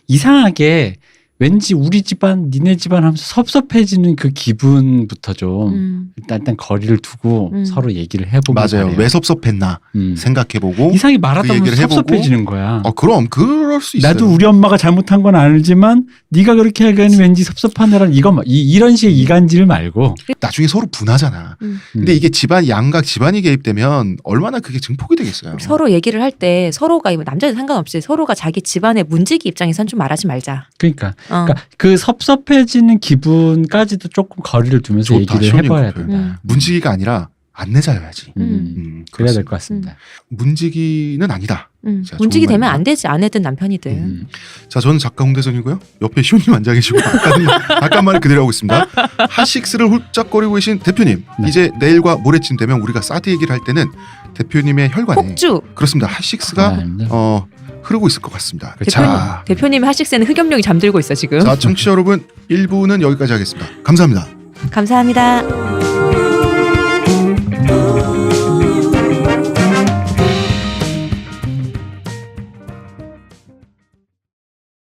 이상하게 왠지 우리 집안 니네 집안 하면서 섭섭해지는 그 기분부터 좀 일단 거리를 두고 서로 얘기를 해보면 맞아요. 잘해요. 왜 섭섭했나 생각해보고 이상하게 말하다 보면 섭섭해지는 거야. 그럼 그럴 수 있어요. 나도 우리 엄마가 잘못한 건 알지만 네가 그렇게 하기에는 왠지 섭섭하네라는 이런 식의 이간질 말고 나중에 서로 분하잖아. 근데 이게 양각 집안이 개입되면 얼마나 그게 증폭이 되겠어요. 서로 얘기를 할 때 서로가 남자는 상관없이 서로가 자기 집안의 문지기 입장에선 좀 말하지 말자. 그러니까 그러니까 그 섭섭해지는 기분까지도 조금 거리를 두면서 좋다, 얘기를 시원히 해봐야 그렇고요. 된다. 문지기가 아니라 안내자여야지. 그래야 될 그렇습니다. 것 같습니다. 문지기는 아니다. 자, 문직이 좋은 되면 말입니다. 안 되지 아내든 남편이든. 자, 저는 작가 홍대선이고요. 옆에 시호님 앉아 계시고 아까 말 그대로 하고 있습니다. 핫식스를 훌쩍거리고 계신 대표님. 네. 이제 내일과 모레쯤 되면 우리가 사드 얘기를 할 때는 대표님의 혈관에 폭주. 그렇습니다. 핫식스가 아닙니다. 흐르고 있을 것 같습니다. 그렇죠. 자, 대표님 핫식스는 흑염룡이 잠들고 있어 지금. 자, 청취자 여러분 1부는 여기까지 하겠습니다. 감사합니다. 감사합니다.